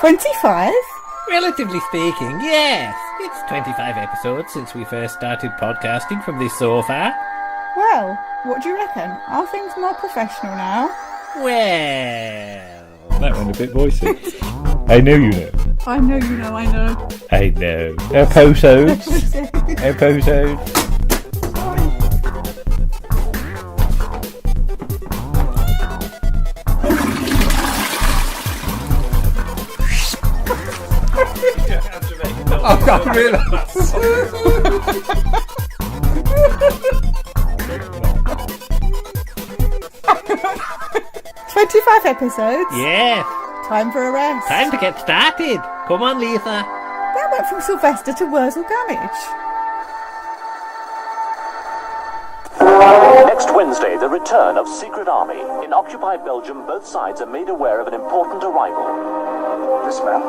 25? Relatively speaking, yes. It's 25 episodes since we first started podcasting from this sofa. Well, what do you reckon? Are things more professional now? Well... That went a bit voicey. I know you know. I know you know, I know. I know. Episodes. Episodes. I can't realise. 25 episodes? Yes. Time for a rest. Time to get started. Come on, Lisa. That went from Sylvester to Wurzel Gummidge. Next Wednesday, the return of Secret Army. In occupied Belgium, both sides are made aware of an important arrival. This man,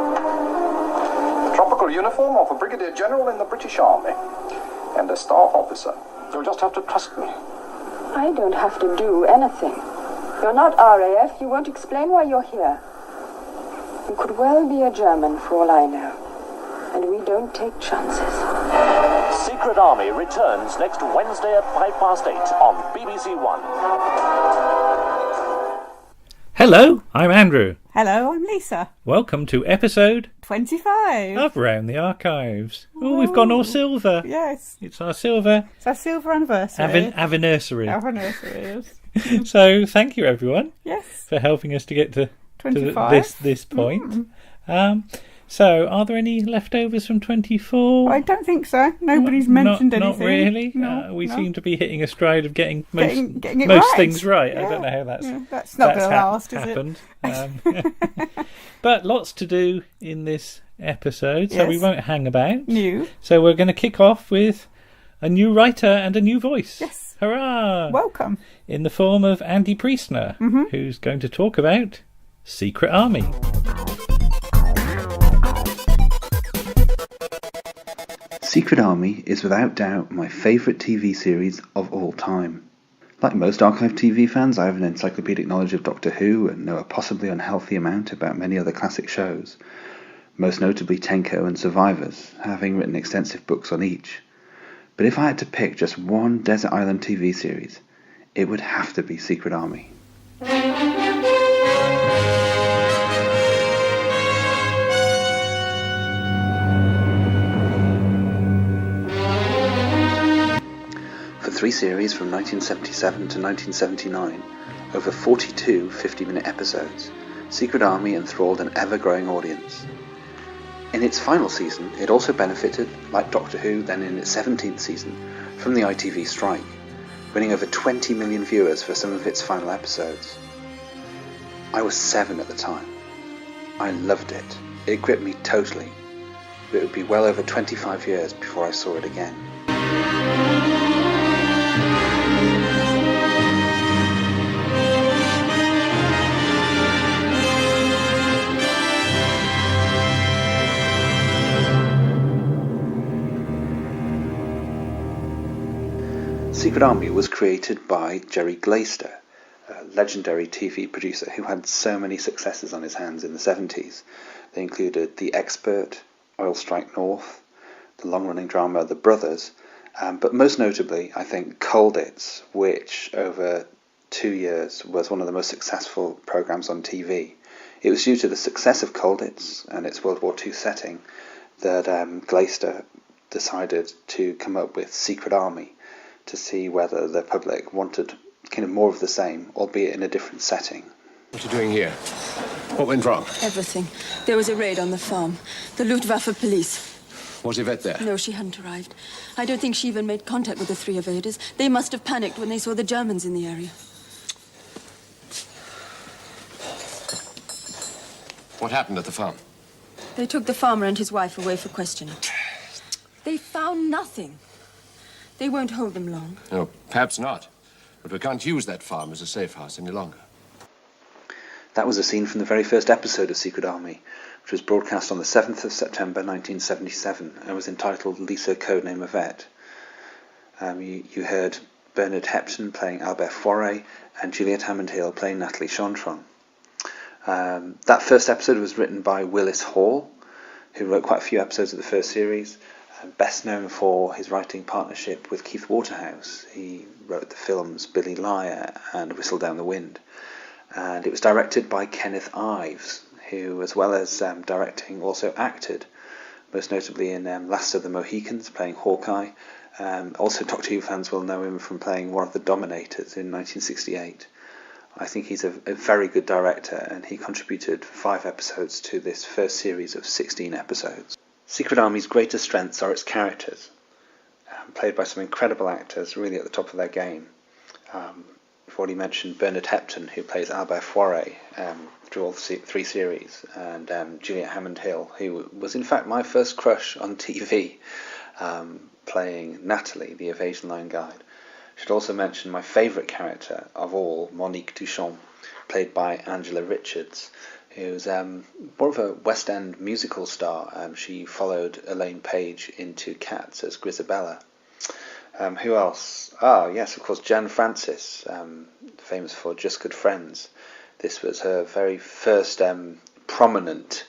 the tropical uniform of a brigadier general in the British Army, and a staff officer. You'll just have to trust me. I don't have to do anything. You're not RAF, you won't explain why you're here. You could well be a German, for all I know. And we don't take chances. Secret Army returns next Wednesday at 8:05 on BBC One. Hello, I'm Andrew. Hello, I'm Lisa. Welcome to episode 25. of Round the Archives. Oh, we've gone all silver. Yes. It's our silver It's our silver anniversary. anniversary. Our anniversary is. So thank you everyone Yes. for helping us to get to 25. this point. So are there any leftovers from 24? I don't think so. Nobody's mentioned anything. Not really. No, We no. seem to be hitting a stride of getting most Getting it most right. things right. I Yeah. don't know how That's not going to last, is happened. But lots to do in this episode, so we Yes. won't hang about. New. So we're going to kick off with a new writer and a new voice. Yes. Hurrah! Welcome. In the form of Andy Priestner, who's going to talk about Secret Army. Secret Army is without doubt my favourite TV series of all time. Like most archive TV fans, I have an encyclopedic knowledge of Doctor Who and know a possibly unhealthy amount about many other classic shows, most notably Tenko and Survivors, having written extensive books on each. But if I had to pick just one Desert Island TV series, it would have to be Secret Army. For 3 series from 1977 to 1979, over 42 50-minute episodes, Secret Army enthralled an ever-growing audience. In its final season, it also benefited, like Doctor Who then in its 17th season, from the ITV strike, winning over 20 million viewers for some of its final episodes. I was 7 at the time. I loved it. It gripped me totally. But it would be well over 25 years before I saw it again. Secret Army was created by Jerry Glaister, a legendary TV producer who had so many successes on his hands in the 70s. They included The Expert, Oil Strike North, the long-running drama The Brothers, but most notably, I think, Colditz, which over 2 years was one of the most successful programmes on TV. It was due to the success of Colditz and its World War II setting that Glaister decided to come up with Secret Army, to see whether the public wanted kind of more of the same, albeit in a different setting. What are you doing here? What went wrong? Everything. There was a raid on the farm. The Luftwaffe police. Was Yvette there? No, she hadn't arrived. I don't think she even made contact with the 3 evaders. They must have panicked when they saw the Germans in the area. What happened at the farm? They took the farmer and his wife away for questioning. They found nothing. They won't hold them long. No, perhaps not. But we can't use that farm as a safe house any longer. That was a scene from the very first episode of Secret Army, which was broadcast on the 7th of September 1977 and was entitled Lisa Codename Yvette. You heard Bernard Hepton playing Albert Foray and Juliette Hammond Hill playing Natalie Chantron. That first episode was written by Willis Hall, who wrote quite a few episodes of the first series, best known for his writing partnership with Keith Waterhouse. He wrote the films Billy Liar and Whistle Down the Wind. And it was directed by Kenneth Ives, who, as well as directing, also acted, most notably in Last of the Mohicans, playing Hawkeye. Also, Doctor Who fans will know him from playing one of the Dominators in 1968. I think he's a very good director, and he contributed 5 episodes to this first series of 16 episodes. Secret Army's greatest strengths are its characters, played by some incredible actors, really at the top of their game. I've already mentioned Bernard Hepton, who plays Albert Foire through all 3 series, and Juliet Hammond-Hill, who was in fact my first crush on TV, playing Natalie, the Evasion Line Guide. I should also mention my favourite character of all, Monique Duchamp, played by Angela Richards, who's more of a West End musical star. She followed Elaine Page into Cats as Grisabella. Who else? Yes, of course, Jan Francis, famous for Just Good Friends. This was her very first prominent,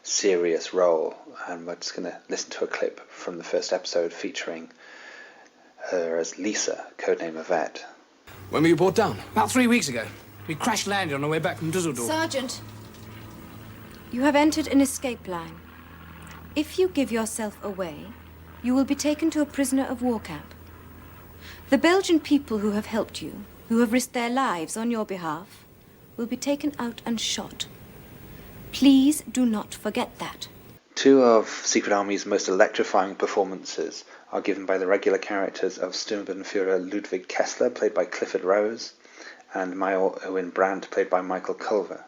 serious role, and we're just going to listen to a clip from the first episode featuring her as Lisa, codename Yvette. When were you brought down? About 3 weeks ago. We crash-landed on our way back from Dusseldorf. Sergeant, you have entered an escape line. If you give yourself away, you will be taken to a prisoner of war camp. The Belgian people who have helped you, who have risked their lives on your behalf, will be taken out and shot. Please do not forget that. 2 of Secret Army's most electrifying performances are given by the regular characters of Sturmbannführer Ludwig Kessler, played by Clifford Rose, and Major Owen Brandt, played by Michael Culver,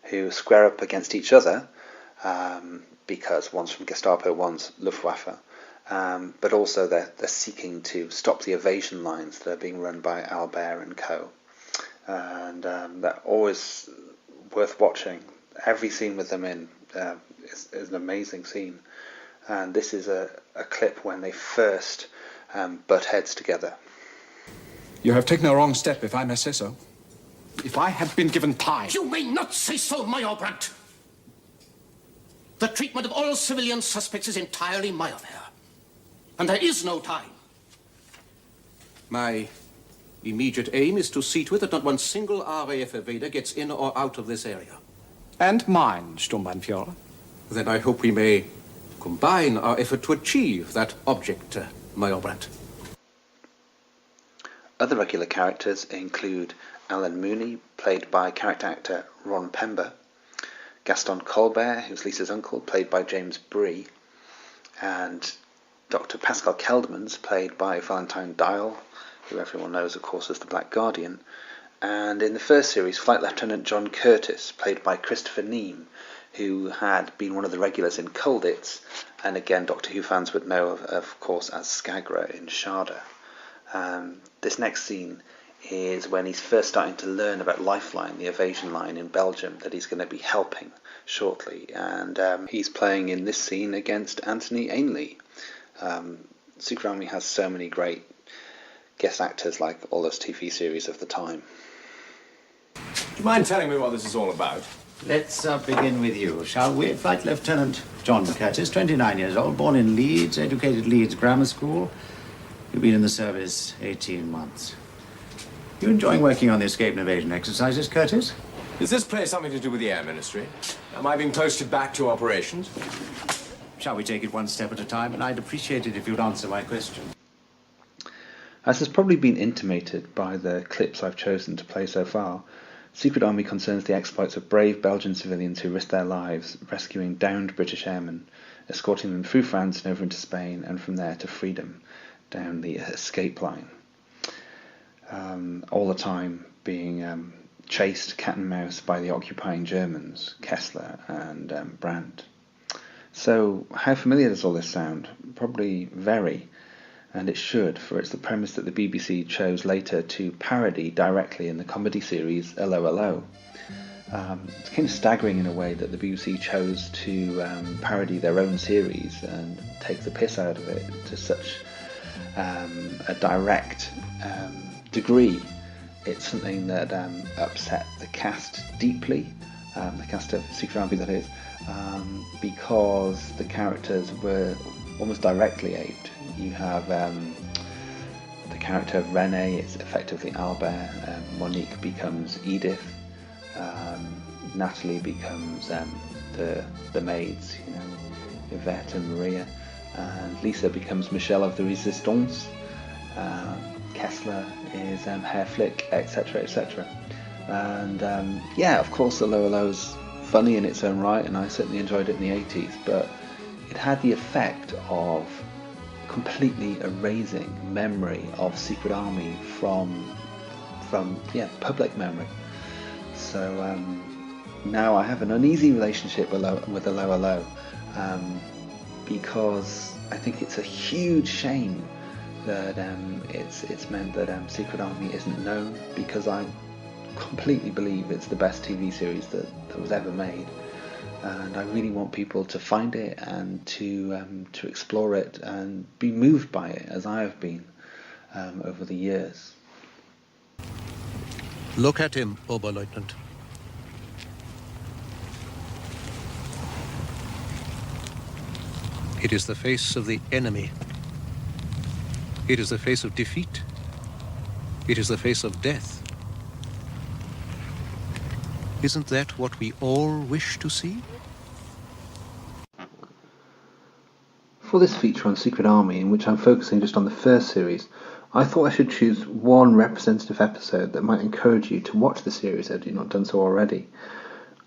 who square up against each other because one's from Gestapo, one's Luftwaffe, but also they're seeking to stop the evasion lines that are being run by Albert and co. And they're always worth watching. Every scene with them in is an amazing scene. And this is a clip when they first butt heads together. You have taken a wrong step, if I may say so. If I had been given time... You may not say so, Major Brandt. The treatment of all civilian suspects is entirely my affair. And there is no time. My immediate aim is to see to it that not one single RAF evader gets in or out of this area. And mine, Sturmbannführer. Then I hope we may combine our effort to achieve that object, Major Brandt. Other regular characters include Alan Mooney, played by character actor Ron Pember, Gaston Colbert, who's Lisa's uncle, played by James Bree, and Dr. Pascal Keldmans, played by Valentine Dial, who everyone knows, of course, as the Black Guardian, and in the first series, Flight Lieutenant John Curtis, played by Christopher Neame, who had been one of the regulars in Colditz, and again, Doctor Who fans would know, of course, as Skagra in Sharda. This next scene is when he's first starting to learn about Lifeline, the evasion line in Belgium that he's going to be helping shortly, and he's playing in this scene against Anthony Ainley. Secret Army has so many great guest actors like all those TV series of the time. Do you mind telling me what this is all about? Let's begin with you, shall we? Flight Lieutenant John Curtis, 29 years old, born in Leeds, educated Leeds Grammar School. You've been in the service 18 months. You enjoying working on the escape and evasion exercises, Curtis? Does this play something to do with the Air Ministry? Am I being posted back to operations? Shall we take it one step at a time? And I'd appreciate it if you'd answer my question. As has probably been intimated by the clips I've chosen to play so far, Secret Army concerns the exploits of brave Belgian civilians who risked their lives rescuing downed British airmen, escorting them through France and over into Spain, and from there to freedom down the escape line. All the time being chased cat and mouse by the occupying Germans, Kessler and Brandt. So how familiar does all this sound? Probably very, and it should, for it's the premise that the BBC chose later to parody directly in the comedy series 'Allo 'Allo. It's kind of staggering in a way that the BBC chose to parody their own series and take the piss out of it to such a direct degree. It's something that upset the cast deeply, the cast of Secret Army that is, because the characters were almost directly aped. You have the character of Renee, it's effectively Albert, Monique becomes Edith, Natalie becomes the maids, Yvette and Maria, and Lisa becomes Michelle of the Resistance, Kessler is Herr Flick, etc, etc. And of course the Lower Low's funny in its own right, and I certainly enjoyed it in the 80s, but it had the effect of completely erasing memory of Secret Army from public memory. So now I have an uneasy relationship with the Lower Low, because I think it's a huge shame that it's meant that Secret Army isn't known, because I completely believe it's the best TV series that was ever made, and I really want people to find it and to explore it and be moved by it as I have been over the years. Look at him, Oberleutnant. It is the face of the enemy. It is the face of defeat. It is the face of death. Isn't that what we all wish to see? For this feature on Secret Army, in which I'm focusing just on the first series, I thought I should choose one representative episode that might encourage you to watch the series had you not done so already.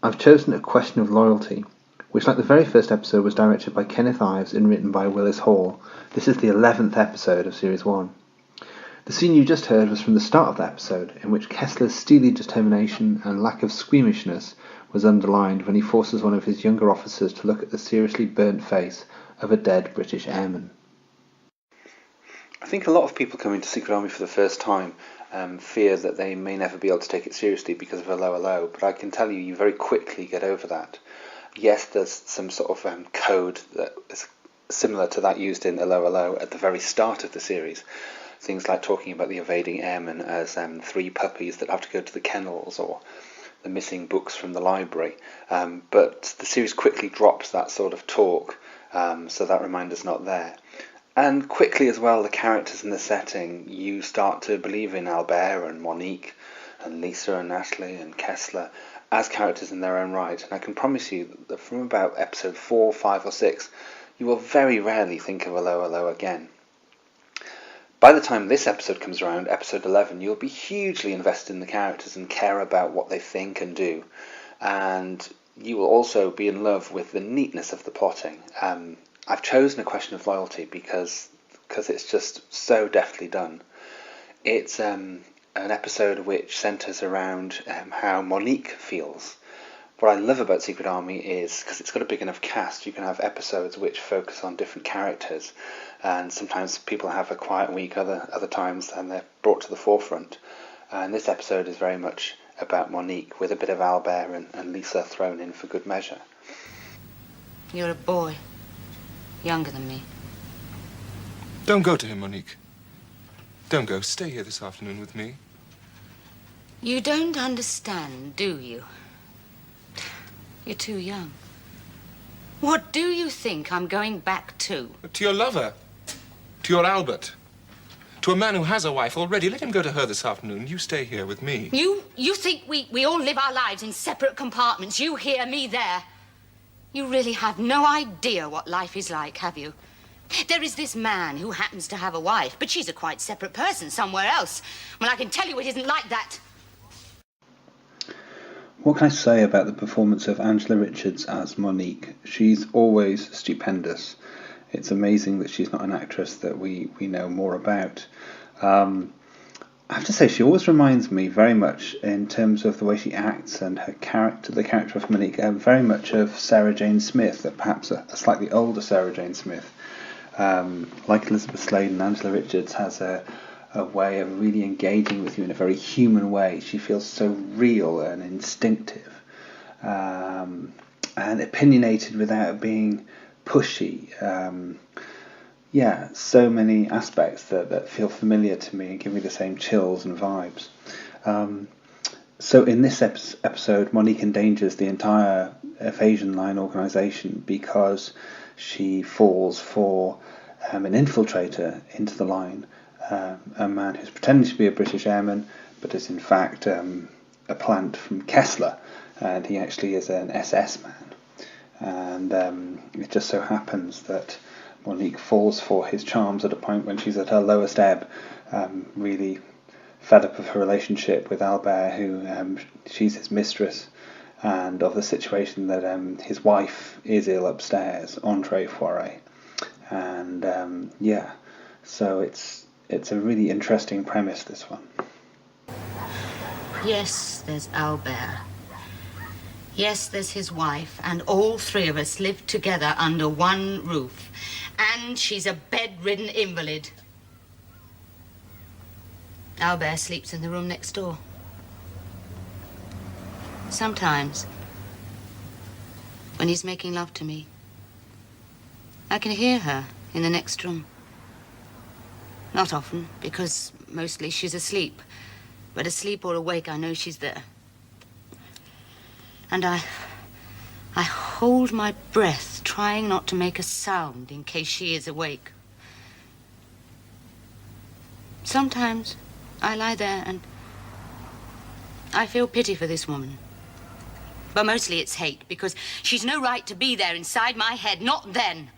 I've chosen A Question of Loyalty, which, like the very first episode, was directed by Kenneth Ives and written by Willis Hall. This is the 11th episode of Series 1. The scene you just heard was from the start of the episode, in which Kessler's steely determination and lack of squeamishness was underlined when he forces one of his younger officers to look at the seriously burnt face of a dead British airman. I think a lot of people coming to Secret Army for the first time fear that they may never be able to take it seriously because of a Lower Low, but I can tell you, you very quickly get over that. Yes, there's some sort of code that is similar to that used in a Lower Low at the very start of the series. Things like talking about the evading airmen as three puppies that have to go to the kennels, or the missing books from the library. But the series quickly drops that sort of talk, so that reminder's not there. And quickly as well, the characters in the setting, you start to believe in Albert and Monique and Lisa and Natalie and Kessler as characters in their own right. And I can promise you that from about episode 4, 5 or 6, you will very rarely think of a Lower Low again. By the time this episode comes around, episode 11, you'll be hugely invested in the characters and care about what they think and do. And you will also be in love with the neatness of the plotting. I've chosen A Question of Loyalty because it's just so deftly done. It's an episode which centres around how Monique feels. What I love about Secret Army is, because it's got a big enough cast, you can have episodes which focus on different characters, and sometimes people have a quiet week, other times, and they're brought to the forefront. And this episode is very much about Monique, with a bit of Albert and Lisa thrown in for good measure. You're a boy, younger than me. Don't go to him, Monique. Don't go. Stay here this afternoon with me. You don't understand, do you? You're too young. What do you think I'm going back to? To your lover. To your Albert. To a man who has a wife already. Let him go to her this afternoon. You stay here with me. You think we all live our lives in separate compartments? You here, me there? You really have no idea what life is like, have you? There is this man who happens to have a wife, but she's a quite separate person somewhere else. Well, I can tell you it isn't like that. What can I say about the performance of Angela Richards as Monique? She's always stupendous. It's amazing that she's not an actress that we know more about. I have to say, she always reminds me very much, in terms of the way she acts and her character, the character of Monique, very much of Sarah Jane Smith, perhaps a slightly older Sarah Jane Smith. Like Elizabeth Sladen, Angela Richards has a way of really engaging with you in a very human way. She feels so real and instinctive, and opinionated without being pushy. So many aspects that feel familiar to me and give me the same chills and vibes. So in this episode, Monique endangers the entire Evasion Line organisation because she falls for an infiltrator into the line, a man who's pretending to be a British airman, but is in fact a plant from Kessler, and he actually is an SS man. And it just so happens that Monique falls for his charms at a point when she's at her lowest ebb, really fed up of her relationship with Albert, who she's his mistress, and of the situation that his wife is ill upstairs, Entree Foire. And so it's a really interesting premise, this one. Yes, there's Albert. Yes, there's his wife, and all three of us live together under one roof. And she's a bedridden invalid. Albert sleeps in the room next door. Sometimes, when he's making love to me, I can hear her in the next room. Not often, because mostly she's asleep. But asleep or awake, I know she's there. And I hold my breath, trying not to make a sound in case she is awake. Sometimes I lie there and I feel pity for this woman. But mostly it's hate, because she's no right to be there inside my head, not then.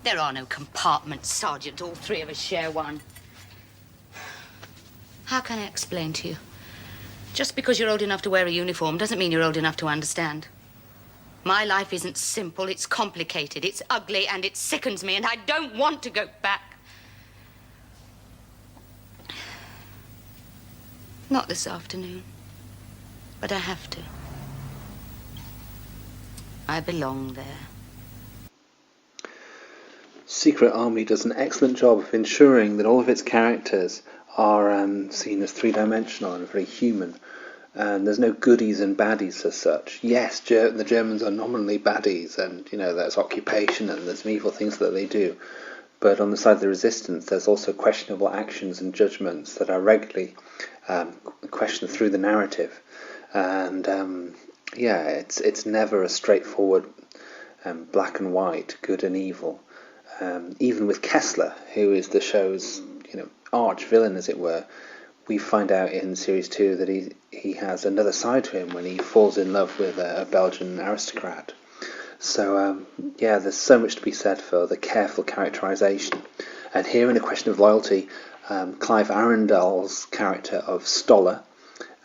There are no compartments, Sergeant. All three of us share one. How can I explain to you? Just because you're old enough to wear a uniform doesn't mean you're old enough to understand. My life isn't simple, it's complicated, it's ugly, and it sickens me, and I don't want to go back. Not this afternoon, but I have to. I belong there. Secret Army does an excellent job of ensuring that all of its characters are seen as three-dimensional and very human. And there's no goodies and baddies as such. Yes, the Germans are nominally baddies, and there's occupation and there's some evil things that they do. But on the side of the resistance, there's also questionable actions and judgments that are regularly questioned through the narrative. And it's never a straightforward black and white, good and evil. Even with Kessler, who is the show's arch villain, as it were, we find out in series 2 that he has another side to him when he falls in love with a Belgian aristocrat. So there's so much to be said for the careful characterization. And here, in A Question of Loyalty, Clive Arundel's character of Stoller,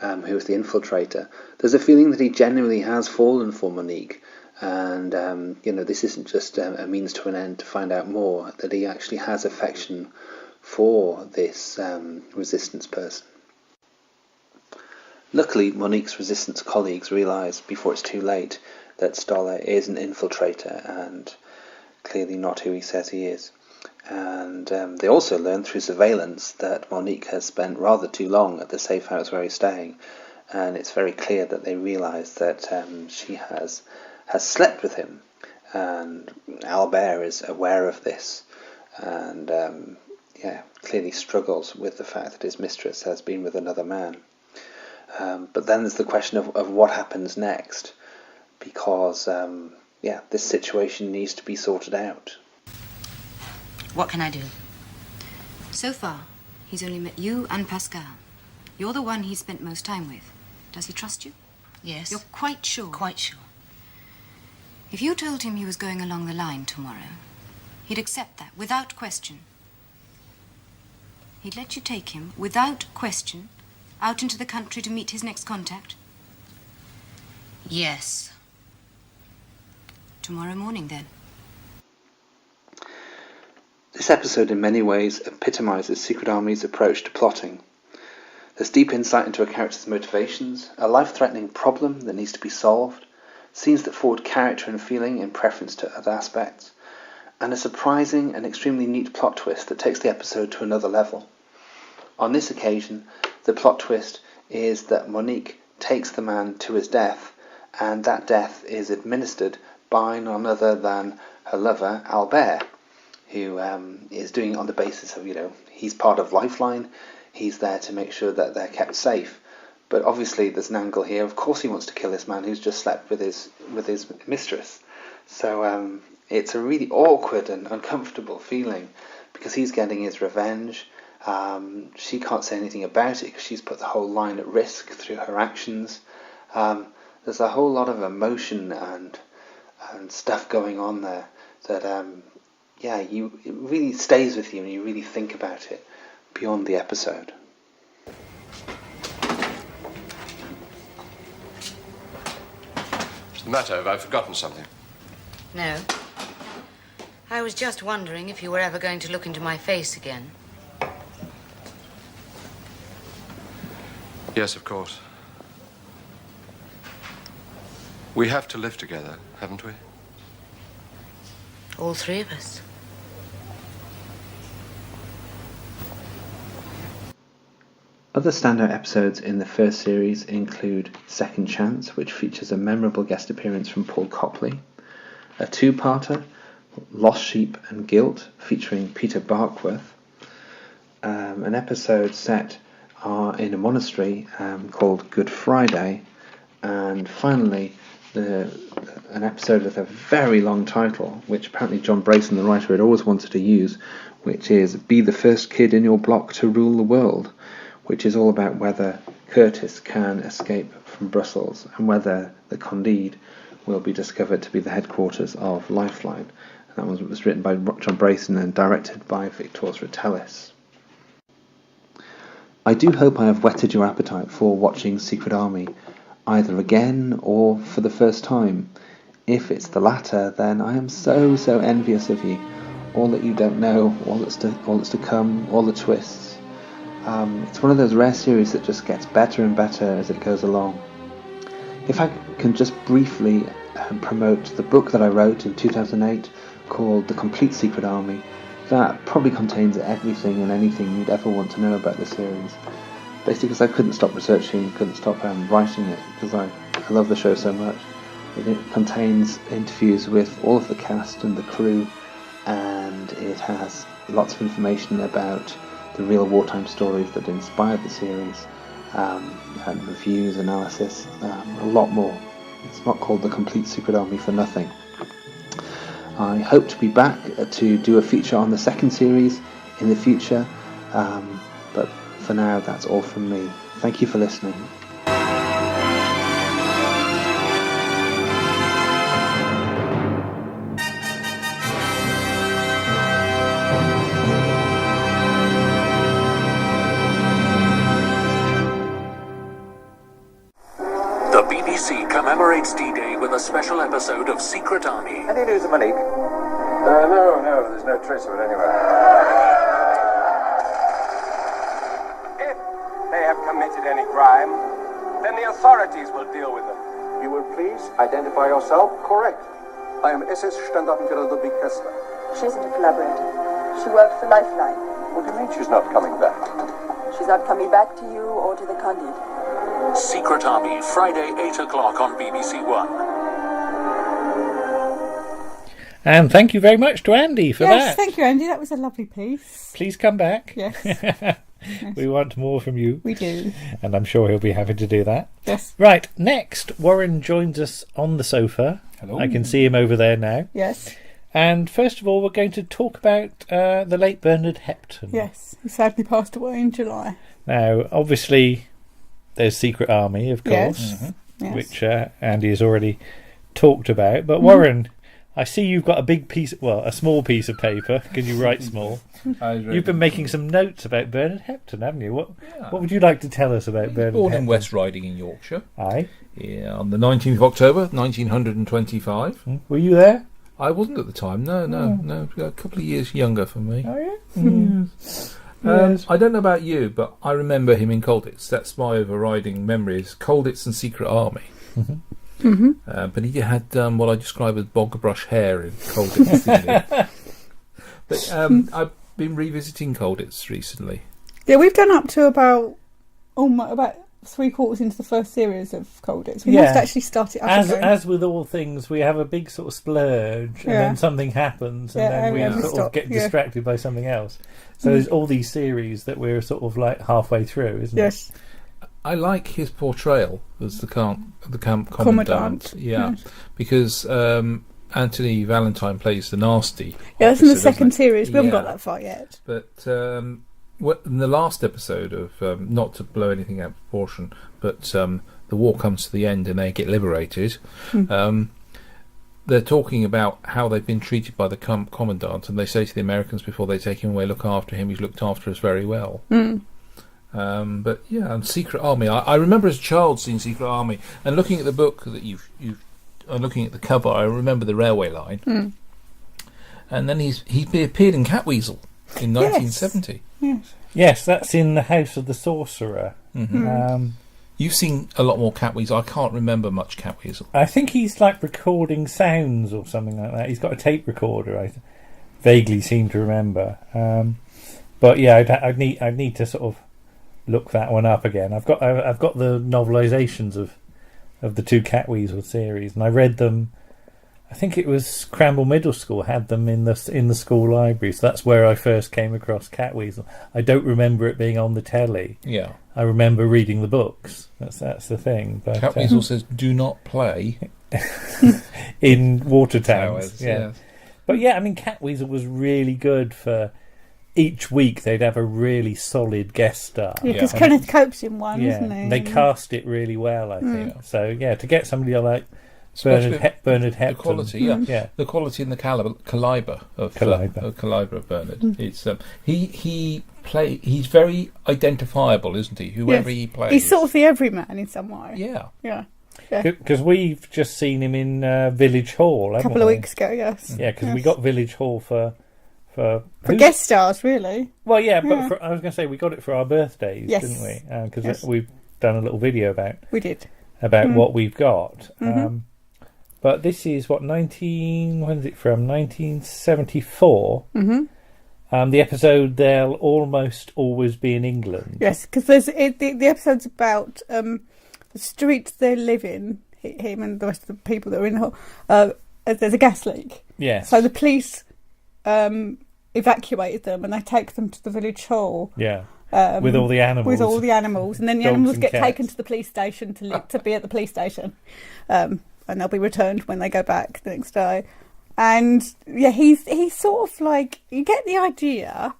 who is the infiltrator, there's a feeling that he genuinely has fallen for Monique. And this isn't just a means to an end to find out more, that he actually has affection for this resistance person. Luckily, Monique's resistance colleagues realise before it's too late that Stoller is an infiltrator and clearly not who he says he is. And they also learn through surveillance that Monique has spent rather too long at the safe house where he's staying, and it's very clear that they realise that she has slept with him, and Albert is aware of this, and clearly struggles with the fact that his mistress has been with another man. But then there's the question of what happens next, because this situation needs to be sorted out. What can I do? So far, he's only met you and Pascal. You're the one he's spent most time with. Does he trust you? Yes. You're quite sure? Quite sure. If you told him he was going along the line tomorrow, he'd accept that without question. He'd let you take him, without question, out into the country to meet his next contact? Yes. Tomorrow morning, then. This episode in many ways epitomises Secret Army's approach to plotting. There's deep insight into a character's motivations, a life-threatening problem that needs to be solved, scenes that forward character and feeling in preference to other aspects, and a surprising and extremely neat plot twist that takes the episode to another level. On this occasion, the plot twist is that Monique takes the man to his death, and that death is administered by none other than her lover, Albert, who is doing it on the basis of, he's part of Lifeline, he's there to make sure that they're kept safe. But obviously there's an angle here. Of course he wants to kill this man who's just slept with his mistress. So it's a really awkward and uncomfortable feeling because he's getting his revenge. She can't say anything about it because she's put the whole line at risk through her actions. There's a whole lot of emotion and stuff going on there that it really stays with you and you really think about it beyond the episode. What's the matter? Have I forgotten something? No. I was just wondering if you were ever going to look into my face again. Yes, of course. We have to live together, haven't we? All three of us. Other standout episodes in the first series include Second Chance, which features a memorable guest appearance from Paul Copley, a two-parter, Lost Sheep and Guilt, featuring Peter Barkworth, an episode set in a monastery called Good Friday, and finally an episode with a very long title, which apparently John Brayson, the writer, had always wanted to use, which is Be the First Kid in Your Block to Rule the World, which is all about whether Curtis can escape from Brussels and whether the Candide will be discovered to be the headquarters of Lifeline. And that one was written by John Brayson and directed by Victor Ratellis. I do hope I have whetted your appetite for watching Secret Army, either again or for the first time. If it's the latter, then I am so envious of you. All that you don't know, all that's to come, all the twists. It's one of those rare series that just gets better and better as it goes along. If I can just briefly promote the book that I wrote in 2008 called The Complete Secret Army, that probably contains everything and anything you'd ever want to know about the series. Basically because I couldn't stop researching, couldn't stop writing it, because I love the show so much. It contains interviews with all of the cast and the crew, and it has lots of information about the real wartime stories that inspired the series, and reviews, analysis, a lot more. It's not called The Complete Secret Army for nothing. I hope to be back to do a feature on the second series in the future, but for now that's all from me. Thank you for listening. The BBC commemorates D-Day with a special episode of Secret Army. Any news of Monique? No, there's no trace of it anywhere. If they have committed any crime, then the authorities will deal with them. You will please identify yourself correctly. I am SS Standartenführer Ludwig Hessler. She isn't a collaborator. She worked for Lifeline. What do you mean she's not coming back? She's not coming back to you or to the Candide. Secret Army, Friday, 8 o'clock on BBC One. And thank you very much to Andy for that. Yes, thank you, Andy. That was a lovely piece. Please come back. Yes. We want more from you. We do. And I'm sure he'll be happy to do that. Yes. Right, next, Warren joins us on the sofa. Hello. I can see him over there now. Yes. And first of all, we're going to talk about the late Bernard Hepton. Yes, he sadly passed away in July. Now, obviously, there's Secret Army, of course, Yes. Yes. which Andy has already talked about. But Warren, I see you've got a small piece of paper, because you write small. You've been making some notes about Bernard Hepton, haven't you? What would you like to tell us about Bernard Born Hepton? in West Riding in Yorkshire. Aye. Yeah, on the 19th of October, 1925. Were you there? I wasn't at the time, no. A couple of years younger for me. Oh, yeah? Yes. I don't know about you, but I remember him in Colditz. That's my overriding memories. Colditz and Secret Army. But he had what I describe as bog-brush hair in Colditz, didn't he? But I've been revisiting Colditz recently. Yeah, we've done up to about 3/4 into the first series of Colditz. We must actually start it up again. As with all things, we have a big sort of splurge, and then something happens, and then we sort of get distracted by something else. So there's all these series that we're sort of like halfway through, isn't it? Yes. I like his portrayal as the camp commandant. Yeah, because Anthony Valentine plays the nasty. Yeah, that's in the second series. We haven't got that far yet. But in the last episode of, not to blow anything out of proportion, but the war comes to the end and they get liberated. They're talking about how they've been treated by the camp commandant, and they say to the Americans before they take him away, "Look after him. He's looked after us very well." But yeah, and Secret Army. I remember as a child seeing Secret Army and looking at the book that you've looking at the cover. I remember the railway line, and then he appeared in Catweasel in 1970. Yes, that's in the House of the Sorcerer. You've seen a lot more Catweasel. I can't remember much Catweasel. I think he's like recording sounds or something like that. He's got a tape recorder. I vaguely seem to remember. But yeah, I'd need to sort of look that one up again. I've got the novelizations of the two Catweasel series, and I read them. I think it was Cramble Middle School had them in the school library, so that's where I first came across Catweasel. I don't remember it being on the telly. Yeah, I remember reading the books. That's the thing. But Catweasel says, "Do not play in water towers." Towers, yeah. But yeah, I mean, Catweasel was really good for. Each week they'd have a really solid guest star. Yeah, because Kenneth Cope's in one, isn't he? They cast it really well, I think. So yeah, to get somebody like Bernard Hepton, the quality, the quality and the caliber of Bernard. It's he's very identifiable, isn't he? Whoever he plays, he's sort of the everyman in some way. Yeah. Because we've just seen him in Village Hall a couple of weeks ago. Yes. Yeah, because we got Village Hall for guest stars, really. Well, yeah, but I was going to say we got it for our birthdays, didn't we? Because we've done a little video about what we've got. But this is when is it from? 1974. The episode "They'll Almost Always Be in England." Yes, because the episode's about the streets they live in. Him and the rest of the people that are in the hall. There's a gas leak. Yes. So the police evacuated them and they take them to the village hall. Yeah. With all the animals. And then the animals get taken to the police station to be at the police station. And they'll be returned when they go back the next day. And yeah, he's sort of like, you get the idea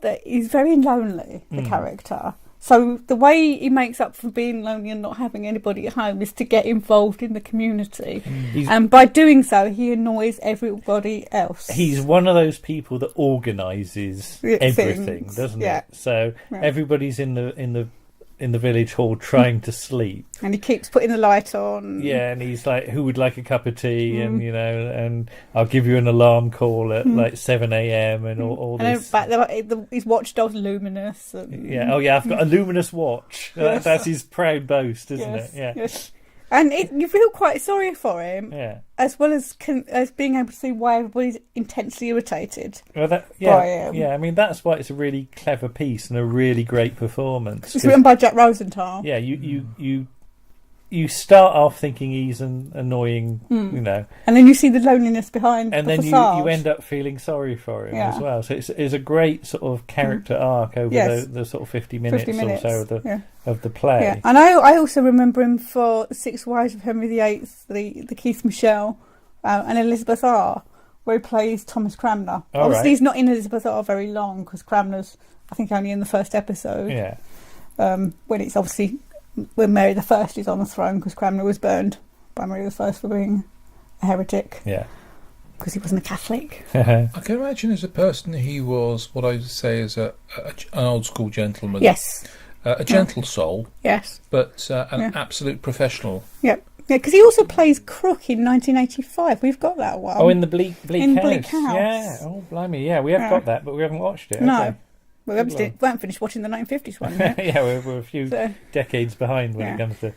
that he's very lonely, the character. So the way he makes up for being lonely and not having anybody at home is to get involved in the community. And by doing so, he annoys everybody else. He's one of those people that organises everything, doesn't it? So everybody's in the village hall trying to sleep. And he keeps putting the light on. Yeah, and he's like, who would like a cup of tea? And, and I'll give you an alarm call at like 7 a.m. and all this. And his watch does luminous. And, I've got a luminous watch. Yes. That's his proud boast, isn't it? Yeah. Yes. And you feel quite sorry for him, as well as being able to see why everybody's intensely irritated by him. Yeah, I mean, that's why it's a really clever piece and a really great performance. It's written by Jack Rosenthal. Yeah, you start off thinking he's annoying, and then you see the loneliness behind and the then facade. you end up feeling sorry for him as well. So it's a great sort of character arc over the sort of 50 minutes or so of the play. Yeah. And I also remember him for The Six Wives of Henry VIII, the Keith Michelle and Elizabeth R, where he plays Thomas Cranmer. Obviously he's not in Elizabeth R very long because Cranmer's, I think, only in the first episode. Yeah. When it's obviously when Mary I is on the throne, because Cranmer was burned by Mary I for being a heretic. Yeah. Because he wasn't a Catholic. I can imagine as a person he was what I would say is an old school gentleman. Yes. A gentle soul. Yes. But an absolute professional. Yeah. Yeah, because he also plays Crook in 1985. We've got that one. Oh, in the Bleak House. Bleak House. Yeah. Oh, blimey. Yeah, we have got that, but we haven't watched it. No. We haven't finished watching the 1950s one yet. Yeah, we're a few decades behind when it comes to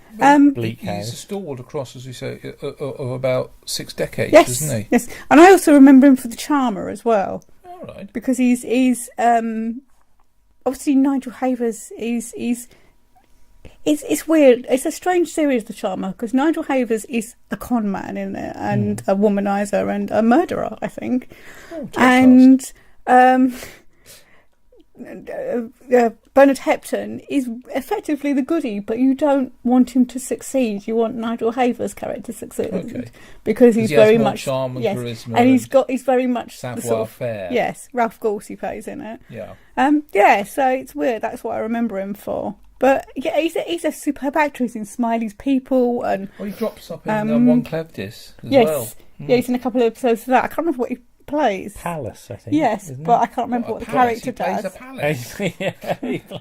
Bleak House. He's a stalwart across, as you say, of about 6 decades, isn't he? Yes, and I also remember him for The Charmer as well. All right. Because he's obviously Nigel Havers. He's It's weird. It's a strange series, The Charmer, because Nigel Havers is a con man in it, and a womanizer and a murderer, I think. And Bernard Hepton is effectively the goodie, but you don't want him to succeed. You want Nigel Havers' character to succeed because he's very much charm and charisma, and he's very much savoir the sort of, faire. Yes, Ralph Gorsey plays in it. Yeah. So it's weird. That's what I remember him for. But yeah, he's a superb actor. He's in Smiley's People, and he drops up in One Clevdis as well. Yeah, he's in a couple of episodes of that. I can't remember what he plays. Palace, I think. Yes, but I can't remember what the character does. He plays a palace.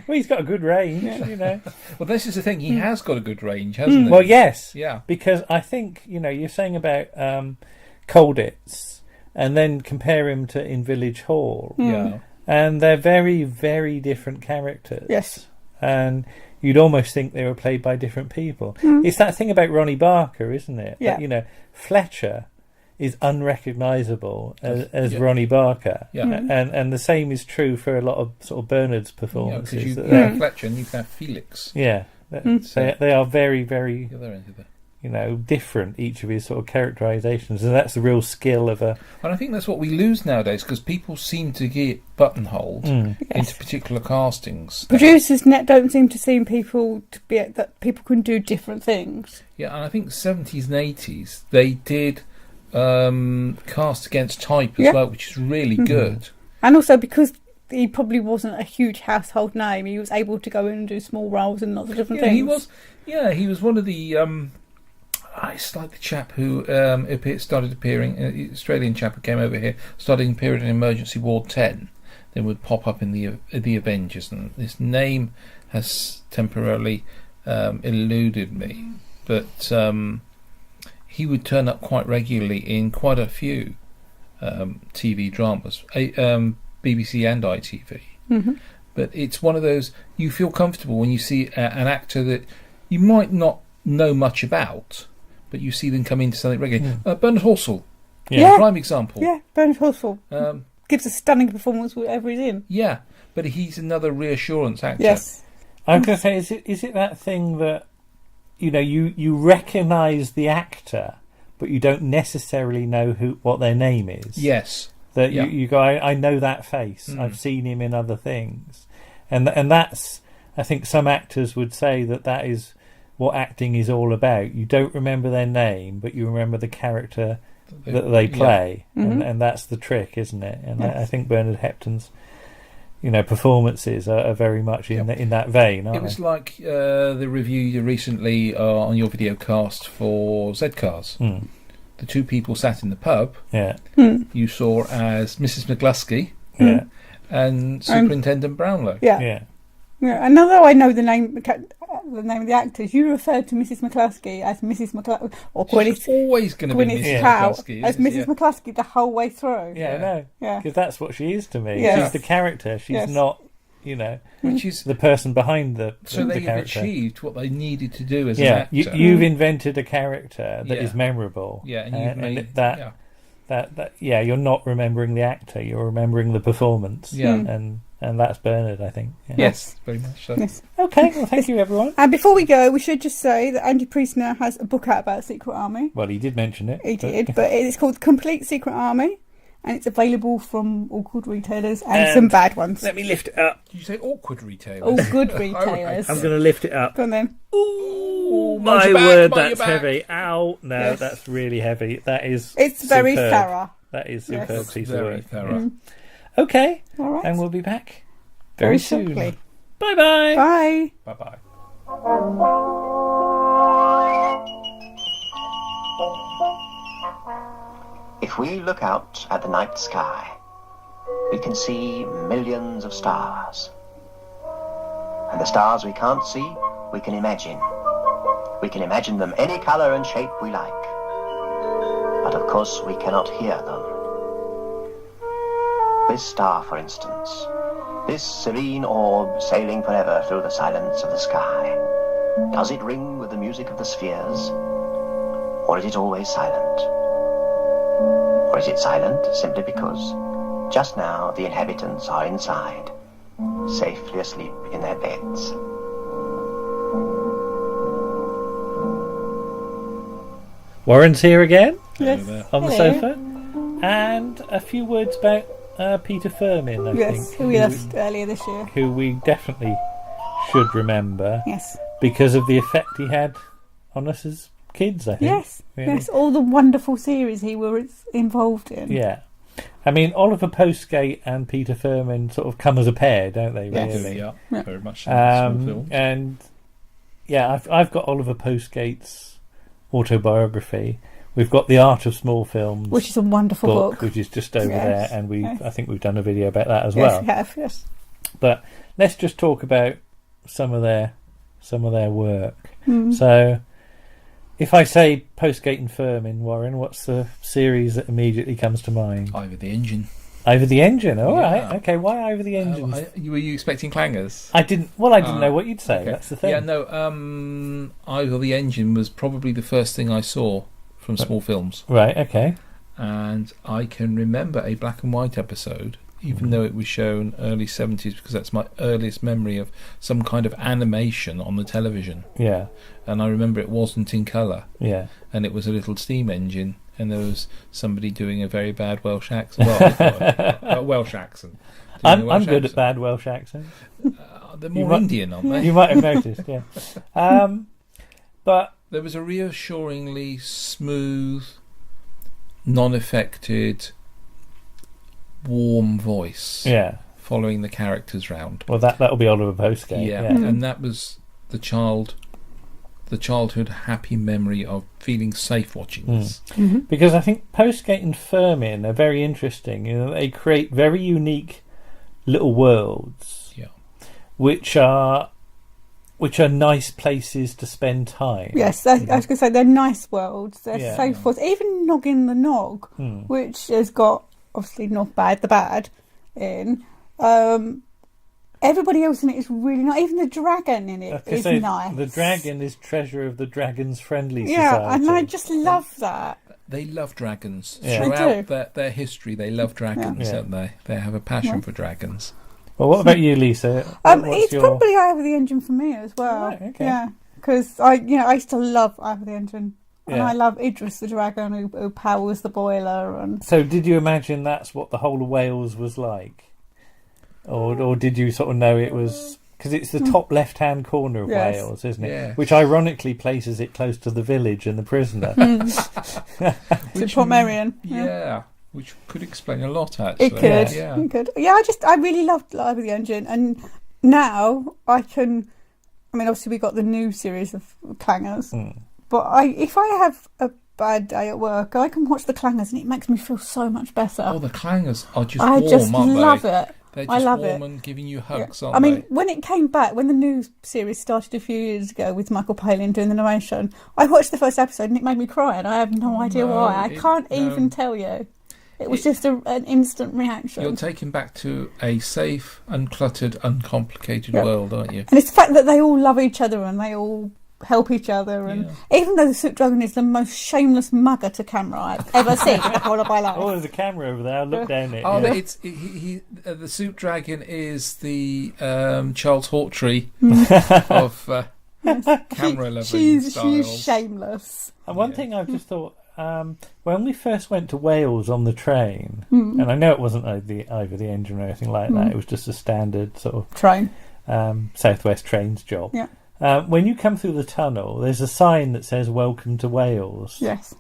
Well, he's got a good range, you know. Well, this is the thing. He has got a good range, hasn't he? Well, yes. Yeah. Because I think, you're saying about Colditz, and then compare him to In Village Hall. Yeah. And they're very, very different characters. Yes. And you'd almost think they were played by different people. It's that thing about Ronnie Barker, isn't it? Yeah. That, Fletcher is unrecognisable as Ronnie Barker. Yeah. And the same is true for a lot of sort of Bernard's performances. Because you have Fletcher and you can have Felix. Yeah. They are very, very, different, each of his sort of characterisations. And that's the real skill of a... And I think that's what we lose nowadays, because people seem to get buttonholed into particular castings. Producers don't seem to see people that people can do different things. Yeah, and I think 70s and 80s, they did... cast against type as well, which is really good. And also because he probably wasn't a huge household name, he was able to go in and do small roles and lots of different things. He was one of the it's like the chap who started appearing, Australian chap who came over here, started appearing in Emergency Ward 10, then would pop up in the Avengers, and his name has temporarily eluded me, but he would turn up quite regularly in quite a few TV dramas, BBC and ITV. But it's one of those, you feel comfortable when you see an actor that you might not know much about, but you see them come into something regularly. Bernard Horsfall, prime example. Yeah, Bernard Horsfall gives a stunning performance whatever he's in. Yeah, but he's another reassurance actor. Yes. I was going to say, is it that thing that you recognise the actor, but you don't necessarily know what their name is. Yes. That you go, I know that face. I've seen him in other things, and that's, I think some actors would say that is what acting is all about. You don't remember their name, but you remember the character that they play, and that's the trick, isn't it? And I think Bernard Hepton's performances are very much in that vein, aren't they? It was like the review you recently on your video cast for Z-Cars. The two people sat in the pub, you saw as Mrs. McGlusky and Superintendent Brownlow. And although I know the name of the actors, you referred to Mrs. McCluskey as Mrs. McCluskey, or Gwyneth. Always going to be Mrs. McCluskey as Mrs. McCluskey the whole way through. Yeah, I know. Yeah, because that's what she is to me. Yes. She's the character. She's not, which is the person behind the. So the they've character. achieved what they needed to do as an actor. You've invented a character that is memorable. Yeah, and you've made that. You're not remembering the actor. You're remembering the performance. Yeah, and that's Bernard, I think. Yeah. Yes, very much so. Yes. Okay, well, thank you, everyone. And before we go, we should just say that Andy Priestner has a book out about Secret Army. Well, he did mention it. He did, but it's called Complete Secret Army, and it's available from all good retailers and some bad ones. Let me lift it up. Did you say awkward retailers? All good retailers. I'm going to lift it up. Go on then. Ooh, my word, that's heavy. Ow, no, that's really heavy. That is It's very thorough. That is superb piece of work. Thorough. Okay, all right. And we'll be back very soon. Shortly. Bye-bye. Bye. Bye-bye. If we look out at the night sky, we can see millions of stars. And the stars we can't see, we can imagine. We can imagine them any colour and shape we like. But of course we cannot hear them. This star, for instance, this serene orb sailing forever through the silence of the sky, does it ring with the music of the spheres? Or is it always silent? Or is it silent simply because just now the inhabitants are inside, safely asleep in their beds? Warren's here again. Yes. On the Hello. sofa. And a few words about Peter Firmin, I think. Who we lost earlier this year. Who we definitely should remember. Yes. Because of the effect he had on us as kids, I think. Yes. Really. Yes. All the wonderful series he was involved in. Yeah. I mean, Oliver Postgate and Peter Firmin sort of come as a pair, don't they? Yes. Really? Yeah, very much so. Small films. And yeah, I've got Oliver Postgate's autobiography. We've got The Art of Small Films, which is a wonderful book, which is just over there, and I think we've done a video about that as yes, well. We have, yes. But let's just talk about some of their work. Mm. So, if I say Postgate and Firmin, Warren, what's the series that immediately comes to mind? Ivor the Engine. Ivor the Engine. All right. Okay. Why Ivor the Engine? Were you expecting clangers? I didn't. Well, I didn't know what you'd say. Okay. That's the thing. Yeah. No. Ivor the Engine was probably the first thing I saw from small films. Right. Okay. And I can remember a black and white episode, even though it was shown early 70s, because that's my earliest memory of some kind of animation on the television. Yeah. And I remember it wasn't in colour. Yeah. And it was a little steam engine, and there was somebody doing a very bad Welsh accent. Welsh accent. I'm good at bad Welsh accents. They're more Indian, aren't they? You might have noticed, yeah. But there was a reassuringly smooth, non-affected, warm voice. Yeah. Following the characters round. Well, that'll be Oliver Postgate. Yeah, Mm. And that was the childhood happy memory of feeling safe watching this. Mm-hmm. Because I think Postgate and Firmin are very interesting. You know, they create very unique little worlds. Yeah. Which are nice places to spend time. Yes, I was going to say they're nice worlds. They're so full. Even Noggin the Nog, which has got obviously not bad the bad in. Everybody else in it is really nice. Even the dragon in it is nice. The dragon is treasure of the Dragon's Friendly Society. Yeah, and I just love that. They love dragons. Yeah. Throughout their history, they love dragons, don't they? They have a passion for dragons. Well, what about you, Lisa? It's probably Ivor the Engine for me as well. Right, okay. Yeah, because I used to love Ivor the Engine, and Yeah. I love Idris the dragon who powers the boiler. And So, did you imagine that's what the whole of Wales was like, or did you sort of know it was? Because it's the top left-hand corner of Wales, isn't it? Yeah. Which ironically places it close to the village and the prisoner. to Port Merion. Yeah. Which could explain a lot, actually. It could. Yeah. It could. Yeah, I really loved Ivor the Engine, and now I can. I mean, obviously we got the new series of Clangers, but if I have a bad day at work, I can watch the Clangers, and it makes me feel so much better. Oh, the Clangers are just I warm, just aren't love they? it. They're I just love warm it. and giving you hugs, Yeah. aren't I mean, they? when it came back, when the new series started a few years ago with Michael Palin doing the narration, I watched the first episode and it made me cry, and I have no idea why. I can't even tell you. It was just an instant reaction. You're taken back to a safe, uncluttered, uncomplicated world, aren't you? And it's the fact that they all love each other and they all help each other. And even though the Soot Dragon is the most shameless mugger to camera I've ever seen in the whole of my life. Oh, there's a camera over there. I'll look down it. Oh, yeah. the Soot Dragon is the Charles Hawtrey of camera loving She's styles. shameless. And one thing I've just thought, when we first went to Wales on the train, and I know it wasn't Ivor the Engine or anything like that, it was just a standard sort of train, Southwest Trains job. Yeah. When you come through the tunnel, there's a sign that says "Welcome to Wales." Yes.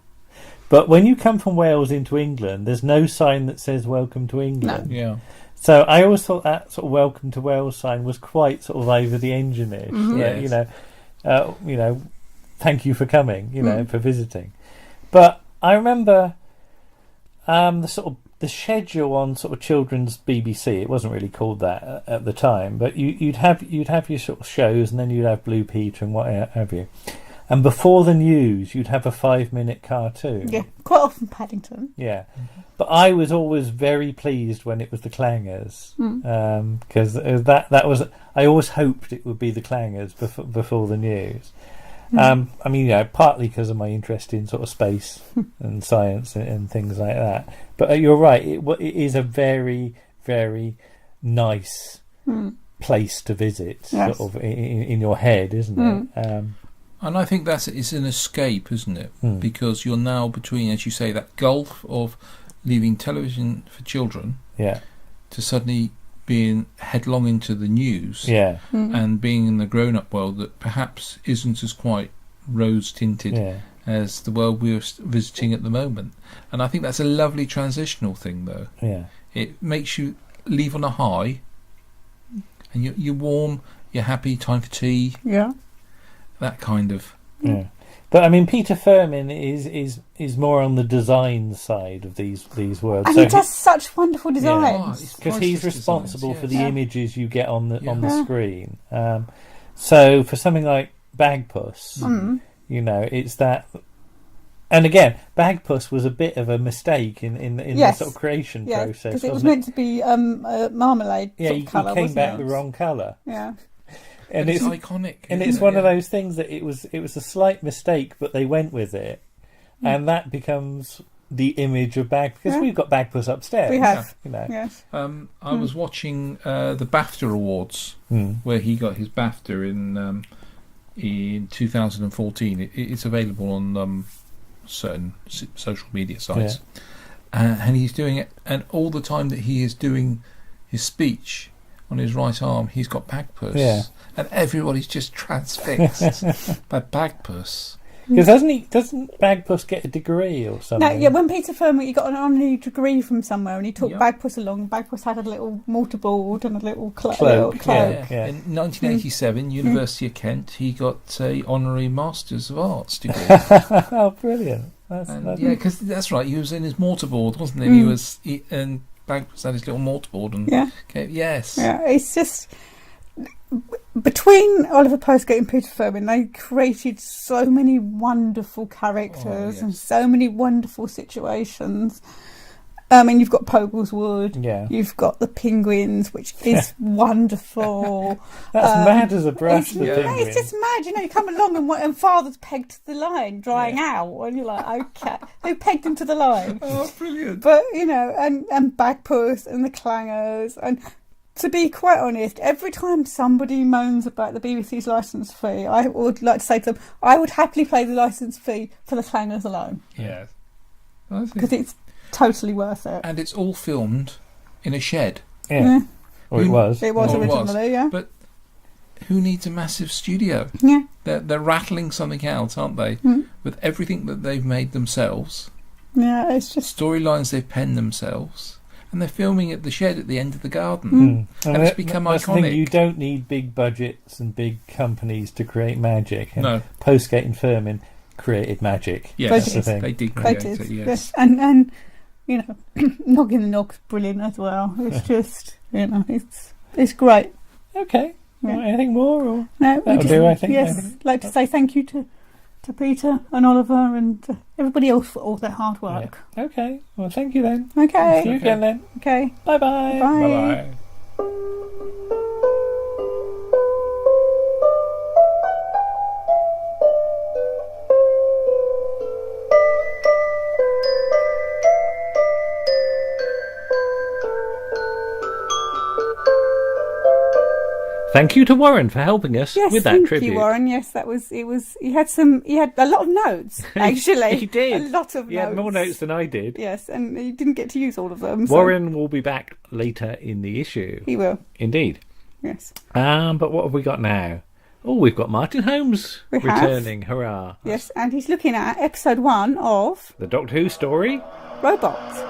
But when you come from Wales into England, there's no sign that says "Welcome to England." No. Yeah. So I always thought that sort of "Welcome to Wales" sign was quite sort of Ivor the Engine-ish. Yes. Thank you for coming. For visiting. But I remember the schedule on sort of children's BBC. It wasn't really called that at the time, but you'd have your sort of shows, and then you'd have Blue Peter and what have you. And before the news, you'd have a 5-minute cartoon. Yeah, quite often Paddington. Yeah, but I was always very pleased when it was the Clangers, because that was. I always hoped it would be the Clangers before the news. I mean, partly because of my interest in sort of space and science and things like that. But you're right; it is a very, very nice place to visit, Yes. sort of in your head, isn't it? And I think it's an escape, isn't it? Because you're now between, as you say, that gulf of leaving television for children to suddenly being headlong into the news and being in the grown-up world that perhaps isn't as quite rose-tinted as the world we're visiting at the moment. And I think that's a lovely transitional thing, though. Yeah. It makes you leave on a high, and you're warm, you're happy, time for tea. Yeah. That kind of... Yeah. But I mean, Peter Firmin is more on the design side of these worlds. And so he does such wonderful designs. because he's responsible for the images you get on the screen. So for something like Bagpuss, you know, it's that. And again, Bagpuss was a bit of a mistake in the sort of creation process. Because it was meant to be marmalade sort of colour, he came back the wrong colour. Yeah. And it's iconic. And it's one of those things that it was a slight mistake, but they went with it. And that becomes the image of because we've got Bagpuss upstairs. We have. You know. Yes. I was watching the BAFTA Awards, where he got his BAFTA in 2014. It's available on certain social media sites. And he's doing it, and all the time that he is doing his speech on his right arm, he's got Bagpuss, and everybody's just transfixed by Bagpuss. Because doesn't Bagpuss get a degree or something? No, yeah. When Peter Firmin, he got an honorary degree from somewhere, and he took Bagpuss along. Bagpuss had a little mortarboard and a little cloak. Yeah. In 1987, University of Kent, he got a honorary Masters of Arts degree. Oh, brilliant! Because that's right. He was in his mortarboard, wasn't he? And Bagpuss had his little mortarboard, and it's just between Oliver Postgate and Peter Firmin, they created so many wonderful characters and so many wonderful situations. I mean, you've got Pogleswood, you've got the penguins, which is wonderful. That's mad as a brush. It's just mad, you know. You come along and father's pegged to the line, drying out, and you're like, okay, who pegged him to the line? Oh, brilliant! But you know, and Bagpuss and the Clangers, and to be quite honest, every time somebody moans about the BBC's licence fee, I would like to say to them, I would happily pay the licence fee for the Clangers alone. Yeah, because it's totally worth it. And it's all filmed in a shed. Yeah. Or it was. It was originally, yeah. But who needs a massive studio? Yeah. They're rattling something out, aren't they? With everything that they've made themselves. Yeah, it's just storylines they've penned themselves. And they're filming at the shed at the end of the garden. And it's become that's iconic. The thing, you don't need big budgets and big companies to create magic. And No. Postgate and Firmin created magic. Yes, That's the thing. they did create it, yes. And you know, Noggin the Nog's brilliant as well. It's just, you know, it's great. Okay. Yeah. Anything more? Or no, that'll do, I think. Yes, I'd like to say thank you to Peter and Oliver and everybody else for all their hard work. Yeah. Okay. Well, thank you then. Okay. See you again then. Okay. Bye-bye. Bye. Bye-bye. Thank you to Warren for helping us with that tribute. Thank you, Warren. Yes, that was it. He had a lot of notes. Actually, he did. A lot of notes. He had more notes than I did. Yes, and he didn't get to use all of them. Warren will be back later in the issue. He will. Indeed. Yes. But what have we got now? Oh, we've got Martin Holmes returning. Hurrah! Yes, and he's looking at episode 1 of the Doctor Who story, Robots.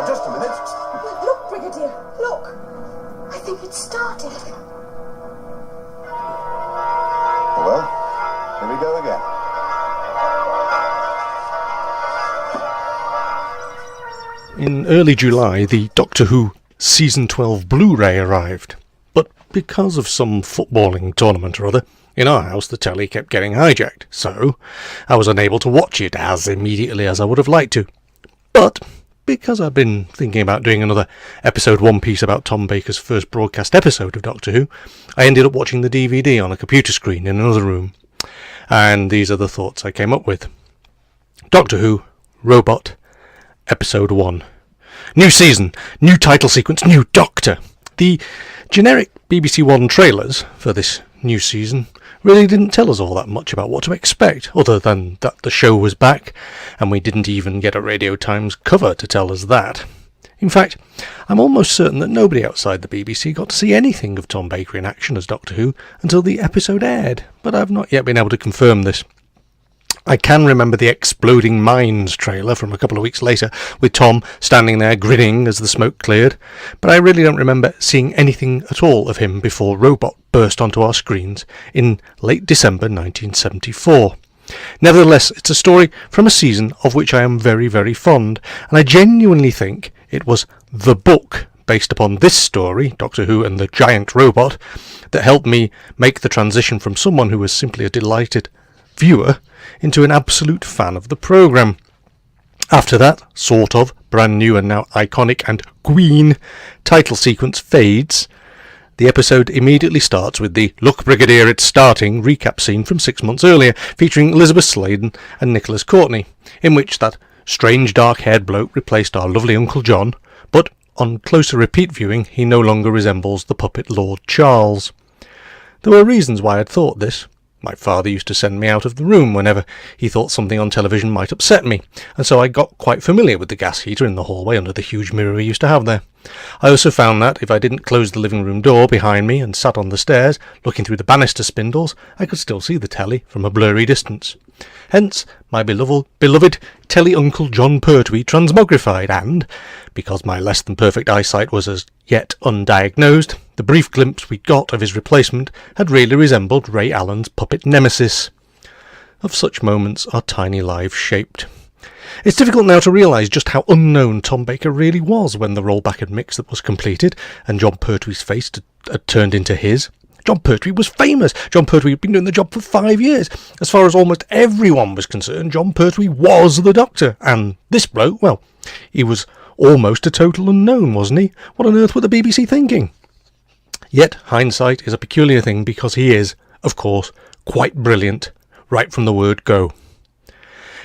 Just a minute. Look, Brigadier, look. I think it started. Well, here we go again. In early July, the Doctor Who Season 12 Blu-ray arrived. But because of some footballing tournament or other, in our house the telly kept getting hijacked, so I was unable to watch it as immediately as I would have liked to. But because I've been thinking about doing another episode one piece about Tom Baker's first broadcast episode of Doctor Who, I ended up watching the DVD on a computer screen in another room. And these are the thoughts I came up with. Doctor Who, Robot, Episode 1. New season, new title sequence, new Doctor. The generic BBC One trailers for this new season really didn't tell us all that much about what to expect, other than that the show was back, and we didn't even get a Radio Times cover to tell us that. In fact, I'm almost certain that nobody outside the BBC got to see anything of Tom Baker in action as Doctor Who until the episode aired, but I've not yet been able to confirm this. I can remember the Exploding Minds trailer from a couple of weeks later, with Tom standing there grinning as the smoke cleared, but I really don't remember seeing anything at all of him before Robot burst onto our screens in late December 1974. Nevertheless, it's a story from a season of which I am very, very fond, and I genuinely think it was the book based upon this story, Doctor Who and the Giant Robot, that helped me make the transition from someone who was simply a delighted viewer into an absolute fan of the programme. After that, sort of, brand new and now iconic and Queen title sequence fades, the episode immediately starts with the "Look Brigadier, it's starting" recap scene from 6 months earlier, featuring Elizabeth Sladen and Nicholas Courtney, in which that strange dark-haired bloke replaced our lovely Uncle John, but on closer repeat viewing he no longer resembles the puppet Lord Charles. There were reasons why I'd thought this. My father used to send me out of the room whenever he thought something on television might upset me, and so I got quite familiar with the gas heater in the hallway under the huge mirror we used to have there. I also found that, if I didn't close the living room door behind me and sat on the stairs, looking through the banister spindles, I could still see the telly from a blurry distance. Hence, my beloved telly Uncle John Pertwee transmogrified, and, because my less than perfect eyesight was as yet undiagnosed, the brief glimpse we got of his replacement had really resembled Ray Allen's puppet nemesis. Of such moments are tiny lives shaped. It's difficult now to realise just how unknown Tom Baker really was when the rollback and mix that was completed, and John Pertwee's face had turned into his. John Pertwee was famous. John Pertwee had been doing the job for 5 years. As far as almost everyone was concerned, John Pertwee was the Doctor. And this bloke, well, he was almost a total unknown, wasn't he? What on earth were the BBC thinking? Yet hindsight is a peculiar thing, because he is, of course, quite brilliant, right from the word go.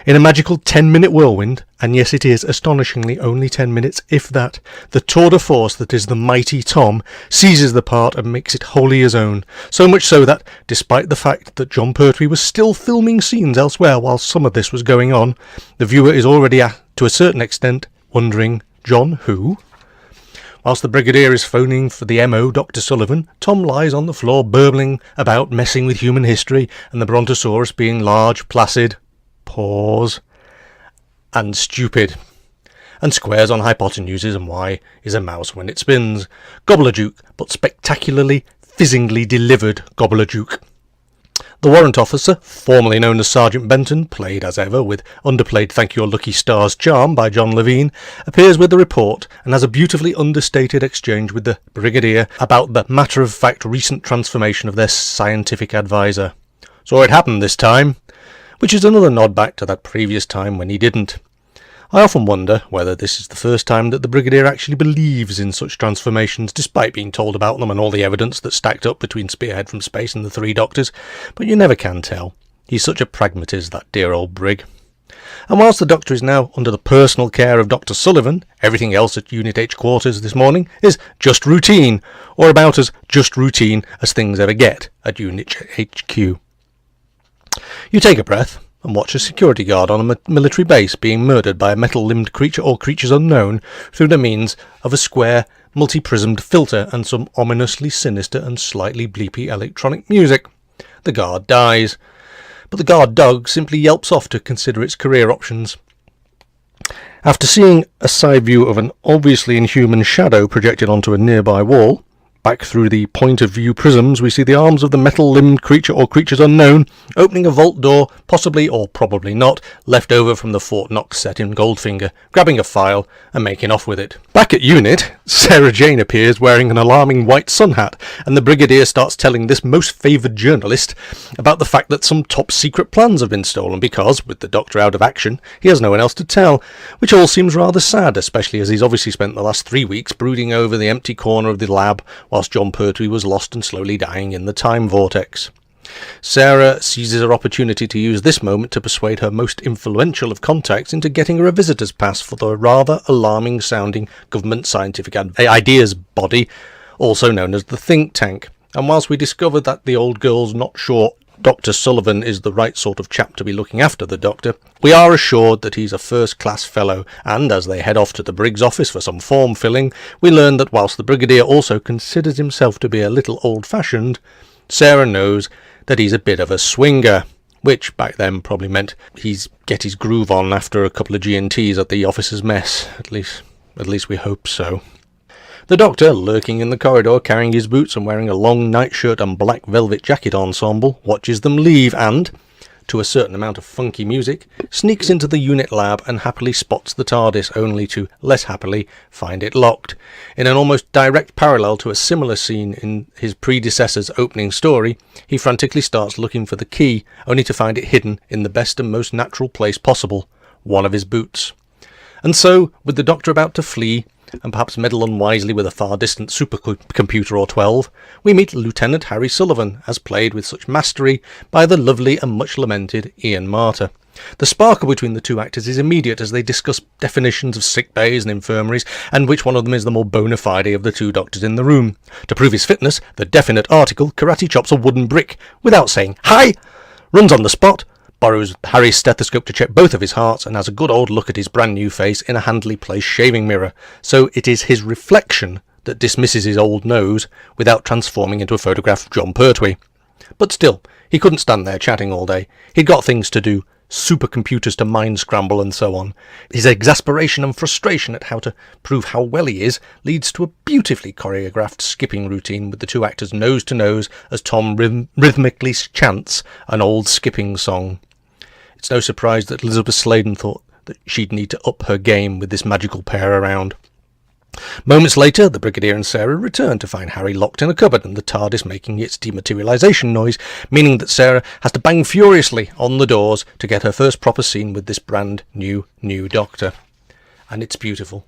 In a magical 10-minute whirlwind, and yes, it is astonishingly only 10 minutes, if that, the tour de force that is the mighty Tom seizes the part and makes it wholly his own, so much so that, despite the fact that John Pertwee was still filming scenes elsewhere while some of this was going on, the viewer is already, to a certain extent, wondering, John who? Whilst the Brigadier is phoning for the MO, Dr. Sullivan, Tom lies on the floor burbling about messing with human history, and the Brontosaurus being large, placid, pause, and stupid, and squares on hypotenuses and why is a mouse when it spins. Gobbledygook, but spectacularly, fizzingly delivered gobbledygook. The warrant officer, formerly known as Sergeant Benton, played as ever with underplayed Thank Your Lucky Stars charm by John Levine, appears with the report and has a beautifully understated exchange with the Brigadier about the matter-of-fact recent transformation of their scientific advisor. "So it happened this time," which is another nod back to that previous time when he didn't. I often wonder whether this is the first time that the Brigadier actually believes in such transformations, despite being told about them and all the evidence that stacked up between Spearhead from Space and the Three Doctors, but you never can tell. He's such a pragmatist, that dear old Brig. And whilst the Doctor is now under the personal care of Dr. Sullivan, everything else at Unit H quarters this morning is just routine, or about as just routine as things ever get at Unit HQ. You take a breath and watch a security guard on a military base being murdered by a metal-limbed creature or creatures unknown through the means of a square, multi-prismed filter and some ominously sinister and slightly bleepy electronic music. The guard dies, but the guard dog simply yelps off to consider its career options. After seeing a side view of an obviously inhuman shadow projected onto a nearby wall, back through the point-of-view prisms, we see the arms of the metal-limbed creature or creatures unknown opening a vault door, possibly or probably not, left over from the Fort Knox set in Goldfinger, grabbing a file and making off with it. Back at Unit, Sarah Jane appears wearing an alarming white sun hat, and the Brigadier starts telling this most favoured journalist about the fact that some top-secret plans have been stolen because, with the Doctor out of action, he has no one else to tell, which all seems rather sad, especially as he's obviously spent the last 3 weeks brooding over the empty corner of the lab whilst John Pertwee was lost and slowly dying in the time vortex. Sarah seizes her opportunity to use this moment to persuade her most influential of contacts into getting her a visitor's pass for the rather alarming-sounding government scientific ideas body, also known as the think tank. And whilst we discover that the old girl's not sure Dr. Sullivan is the right sort of chap to be looking after the Doctor, we are assured that he's a first-class fellow, and as they head off to the Briggs office for some form filling, we learn that whilst the Brigadier also considers himself to be a little old-fashioned, Sarah knows that he's a bit of a swinger, which back then probably meant he's get his groove on after a couple of G&Ts at the officers' mess. At least we hope so. The Doctor, lurking in the corridor, carrying his boots and wearing a long nightshirt and black velvet jacket ensemble, watches them leave and, to a certain amount of funky music, sneaks into the unit lab and happily spots the TARDIS, only to, less happily, find it locked. In an almost direct parallel to a similar scene in his predecessor's opening story, he frantically starts looking for the key, only to find it hidden in the best and most natural place possible, one of his boots. And so, with the Doctor about to flee, and perhaps meddle unwisely with a far-distant supercomputer or 12, we meet Lieutenant Harry Sullivan, as played with such mastery by the lovely and much-lamented Ian Marter. The sparkle between the two actors is immediate as they discuss definitions of sick bays and infirmaries, and which one of them is the more bona fide of the two doctors in the room. To prove his fitness, the definite article karate chops a wooden brick, without saying "Hi!", runs on the spot, borrows Harry's stethoscope to check both of his hearts, and has a good old look at his brand new face in a handily placed shaving mirror, so it is his reflection that dismisses his old nose without transforming into a photograph of John Pertwee. But still, he couldn't stand there chatting all day. He'd got things to do, supercomputers to mind scramble and so on. His exasperation and frustration at how to prove how well he is leads to a beautifully choreographed skipping routine with the two actors nose to nose as Tom rhythmically chants an old skipping song. It's no surprise that Elizabeth Sladen thought that she'd need to up her game with this magical pair around. Moments later, the Brigadier and Sarah return to find Harry locked in a cupboard and the TARDIS making its dematerialisation noise, meaning that Sarah has to bang furiously on the doors to get her first proper scene with this brand new Doctor. And it's beautiful.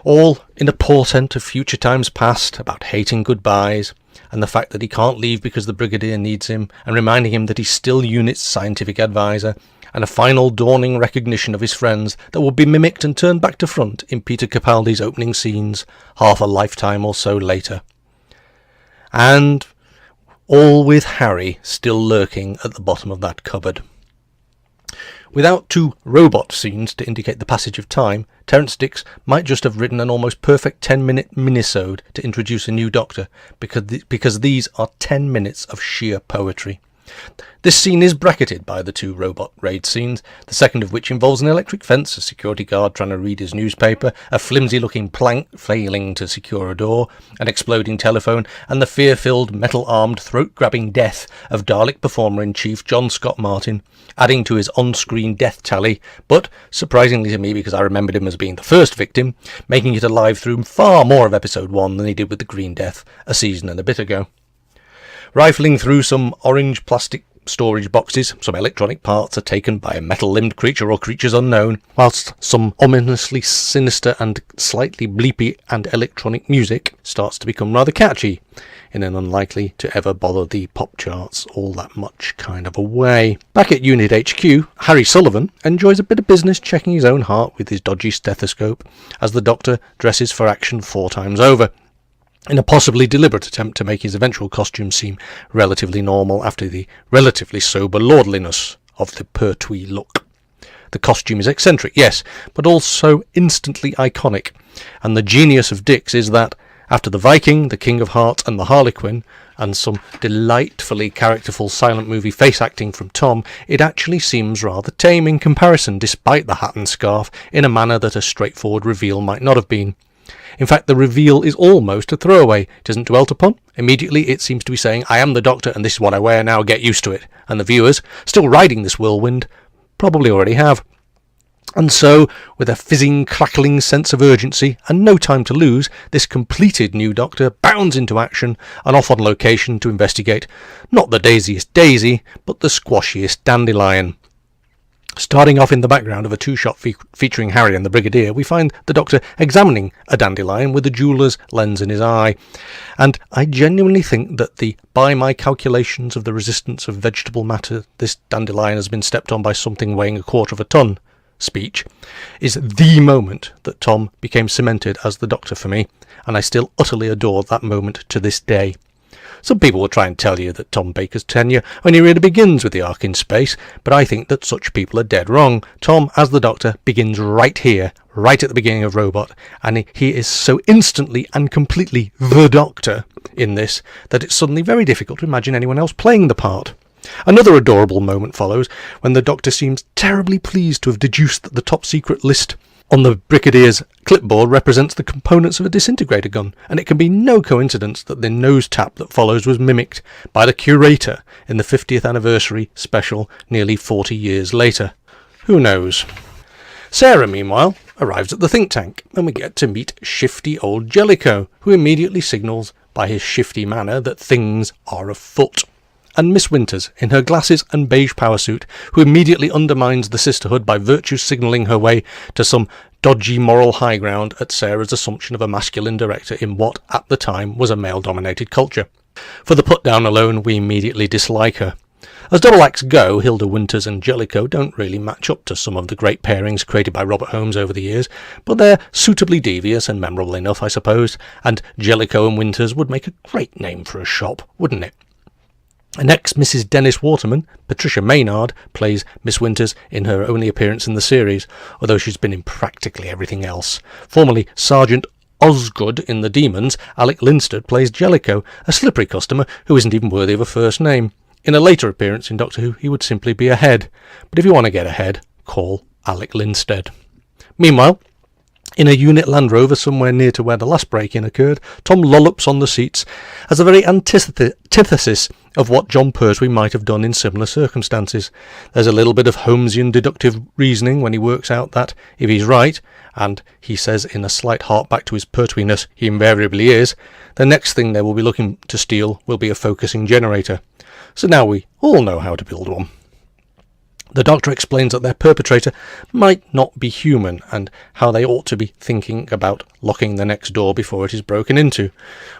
All in a portent of future times past, about hating goodbyes, and the fact that he can't leave because the Brigadier needs him, and reminding him that he's still UNIT's scientific advisor, and a final dawning recognition of his friends that will be mimicked and turned back to front in Peter Capaldi's opening scenes half a lifetime or so later. And all with Harry still lurking at the bottom of that cupboard. Without two robot scenes to indicate the passage of time, Terence Dicks might just have written an almost perfect 10-minute minisode to introduce a new Doctor, because these are 10 minutes of sheer poetry. This scene is bracketed by the two robot raid scenes, the second of which involves an electric fence, a security guard trying to read his newspaper, a flimsy-looking plank failing to secure a door, an exploding telephone, and the fear-filled, metal-armed, throat-grabbing death of Dalek Performer-in-Chief John Scott Martin, adding to his on-screen death tally, but, surprisingly to me because I remembered him as being the first victim, making it alive through far more of Episode 1 than he did with the Green Death a season and a bit ago. Rifling through some orange plastic storage boxes, some electronic parts are taken by a metal-limbed creature or creatures unknown, whilst some ominously sinister and slightly bleepy and electronic music starts to become rather catchy, in an unlikely to ever bother the pop charts all that much kind of a way. Back at Unit HQ, Harry Sullivan enjoys a bit of business checking his own heart with his dodgy stethoscope, as the Doctor dresses for action 4 times over, in a possibly deliberate attempt to make his eventual costume seem relatively normal after the relatively sober lordliness of the Pertwee look. The costume is eccentric, yes, but also instantly iconic, and the genius of Dicks is that, after the Viking, the King of Hearts and the Harlequin, and some delightfully characterful silent movie face acting from Tom, it actually seems rather tame in comparison despite the hat and scarf, in a manner that a straightforward reveal might not have been. In fact, the reveal is almost a throwaway. It isn't dwelt upon. Immediately it seems to be saying, I am the Doctor and this is what I wear now, get used to it. And the viewers, still riding this whirlwind, probably already have. And so, with a fizzing, crackling sense of urgency and no time to lose, this completed new Doctor bounds into action and off on location to investigate not the daisiest daisy, but the squashiest dandelion. Starting off in the background of a two-shot featuring Harry and the Brigadier, we find the Doctor examining a dandelion with a jeweller's lens in his eye. And I genuinely think that by my calculations of the resistance of vegetable matter, this dandelion has been stepped on by something weighing 1/4 of a ton speech, is the moment that Tom became cemented as the Doctor for me, and I still utterly adore that moment to this day. Some people will try and tell you that Tom Baker's tenure only really begins with the Ark in Space, but I think that such people are dead wrong. Tom, as the Doctor, begins right here, right at the beginning of Robot, and he is so instantly and completely the Doctor in this that it's suddenly very difficult to imagine anyone else playing the part. Another adorable moment follows when the Doctor seems terribly pleased to have deduced that the top secret list on the Brigadier's clipboard represents the components of a disintegrator gun, and it can be no coincidence that the nose tap that follows was mimicked by the curator in the 50th anniversary special nearly 40 years later. Who knows? Sarah, meanwhile, arrives at the think tank, and we get to meet shifty old Jellicoe, who immediately signals by his shifty manner that things are afoot. And Miss Winters, in her glasses and beige power suit, who immediately undermines the sisterhood by virtue signalling her way to some dodgy moral high ground at Sarah's assumption of a masculine director in what, at the time, was a male-dominated culture. For the put-down alone, we immediately dislike her. As double acts go, Hilda Winters and Jellicoe don't really match up to some of the great pairings created by Robert Holmes over the years, but they're suitably devious and memorable enough, I suppose, and Jellicoe and Winters would make a great name for a shop, wouldn't it? Next, Mrs. Dennis Waterman, Patricia Maynard, plays Miss Winters in her only appearance in the series, although she's been in practically everything else. Formerly Sergeant Osgood in The Demons, Alec Linstead plays Jellicoe, a slippery customer who isn't even worthy of a first name. In a later appearance in Doctor Who, he would simply be a head. But if you want to get ahead, call Alec Linstead. Meanwhile, in a unit Land Rover somewhere near to where the last break-in occurred, Tom lollops on the seats as a very antithesis of what John Pertwee might have done in similar circumstances. There's a little bit of Holmesian deductive reasoning when he works out that, if he's right, and he says in a slight hark back to his Pertweeness he invariably is, the next thing they will be looking to steal will be a focusing generator. So now we all know how to build one. The Doctor explains that their perpetrator might not be human, and how they ought to be thinking about locking the next door before it is broken into,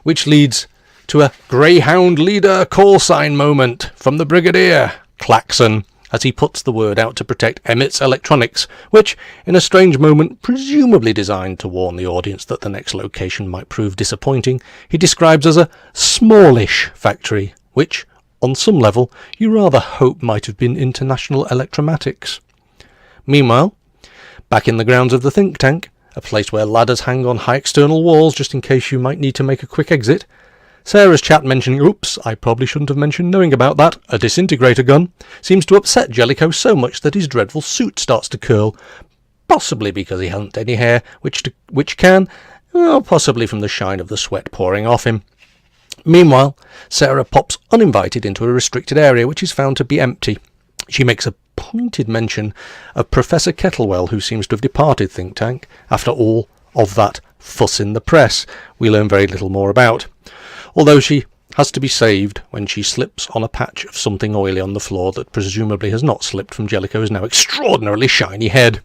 which leads to a Greyhound leader call sign moment from the Brigadier, Klaxon, as he puts the word out to protect Emmett's electronics, which, in a strange moment presumably designed to warn the audience that the next location might prove disappointing, he describes as a smallish factory, which, on some level, you rather hope might have been International Electromatics. Meanwhile, back in the grounds of the think tank, a place where ladders hang on high external walls just in case you might need to make a quick exit, Sarah's chat mentioning, oops, I probably shouldn't have mentioned knowing about that, a disintegrator gun, seems to upset Jellicoe so much that his dreadful suit starts to curl, possibly because he hasn't any hair, which can, well, possibly from the shine of the sweat pouring off him. Meanwhile, Sarah pops uninvited into a restricted area which is found to be empty. She makes a pointed mention of Professor Kettlewell, who seems to have departed Think Tank after all of that fuss in the press we learn very little more about, although she has to be saved when she slips on a patch of something oily on the floor that presumably has not slipped from Jellicoe's now extraordinarily shiny head.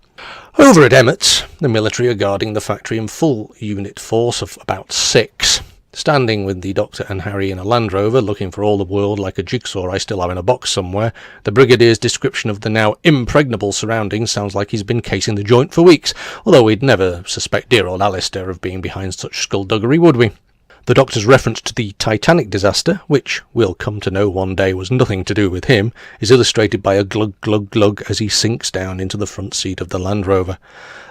Over at Emmett's, the military are guarding the factory in full unit force of about 6. Standing with the Doctor and Harry in a Land Rover, looking for all the world like a jigsaw I still have in a box somewhere, the Brigadier's description of the now impregnable surroundings sounds like he's been casing the joint for weeks, although we'd never suspect dear old Alistair of being behind such skullduggery, would we? The Doctor's reference to the Titanic disaster, which we'll come to know one day was nothing to do with him, is illustrated by a glug glug glug as he sinks down into the front seat of the Land Rover.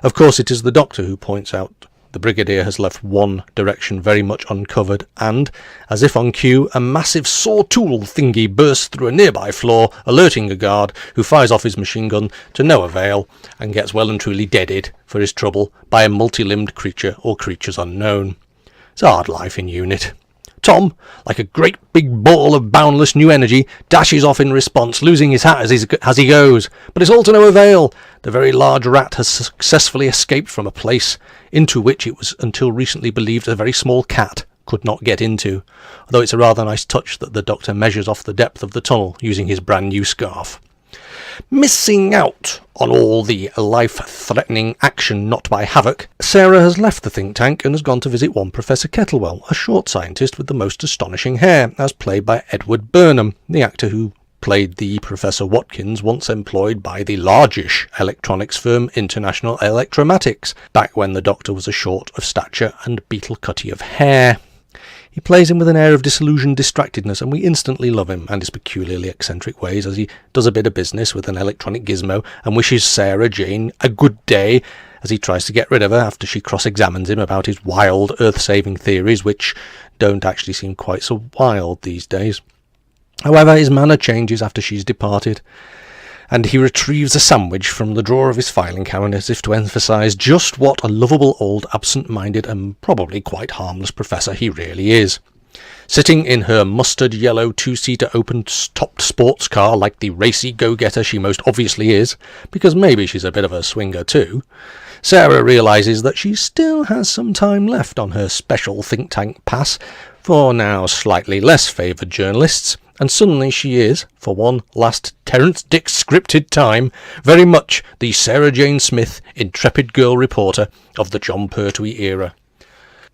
Of course, it is the Doctor who points out the Brigadier has left one direction very much uncovered, and, as if on cue, a massive saw-tool thingy bursts through a nearby floor, alerting a guard, who fires off his machine gun to no avail, and gets well and truly deaded for his trouble by a multi-limbed creature or creatures unknown. It's a hard life in unit. Tom, like a great big ball of boundless new energy, dashes off in response, losing his hat as he goes. But it's all to no avail. The very large rat has successfully escaped from a place into which it was until recently believed a very small cat could not get into, although it's a rather nice touch that the Doctor measures off the depth of the tunnel using his brand new scarf. Missing out on all the life-threatening action not by Havoc, Sarah has left the think tank and has gone to visit one Professor Kettlewell, a short scientist with the most astonishing hair, as played by Edward Burnham, the actor who played the Professor Watkins once employed by the largish electronics firm International Electromatics, back when the Doctor was a short of stature and beetle-cutty of hair. He plays him with an air of disillusioned distractedness, and we instantly love him and his peculiarly eccentric ways as he does a bit of business with an electronic gizmo and wishes Sarah Jane a good day as he tries to get rid of her after she cross-examines him about his wild earth-saving theories, which don't actually seem quite so wild these days. However, his manner changes after she's departed, and he retrieves a sandwich from the drawer of his filing cabinet as if to emphasise just what a lovable old absent-minded and probably quite harmless professor he really is. Sitting in her mustard-yellow two-seater open-topped sports car like the racy go-getter she most obviously is, because maybe she's a bit of a swinger too, Sarah realises that she still has some time left on her special think tank pass for now slightly less favoured journalists, and suddenly she is, for one last Terence Dick scripted time, very much the Sarah Jane Smith intrepid girl reporter of the John Pertwee era.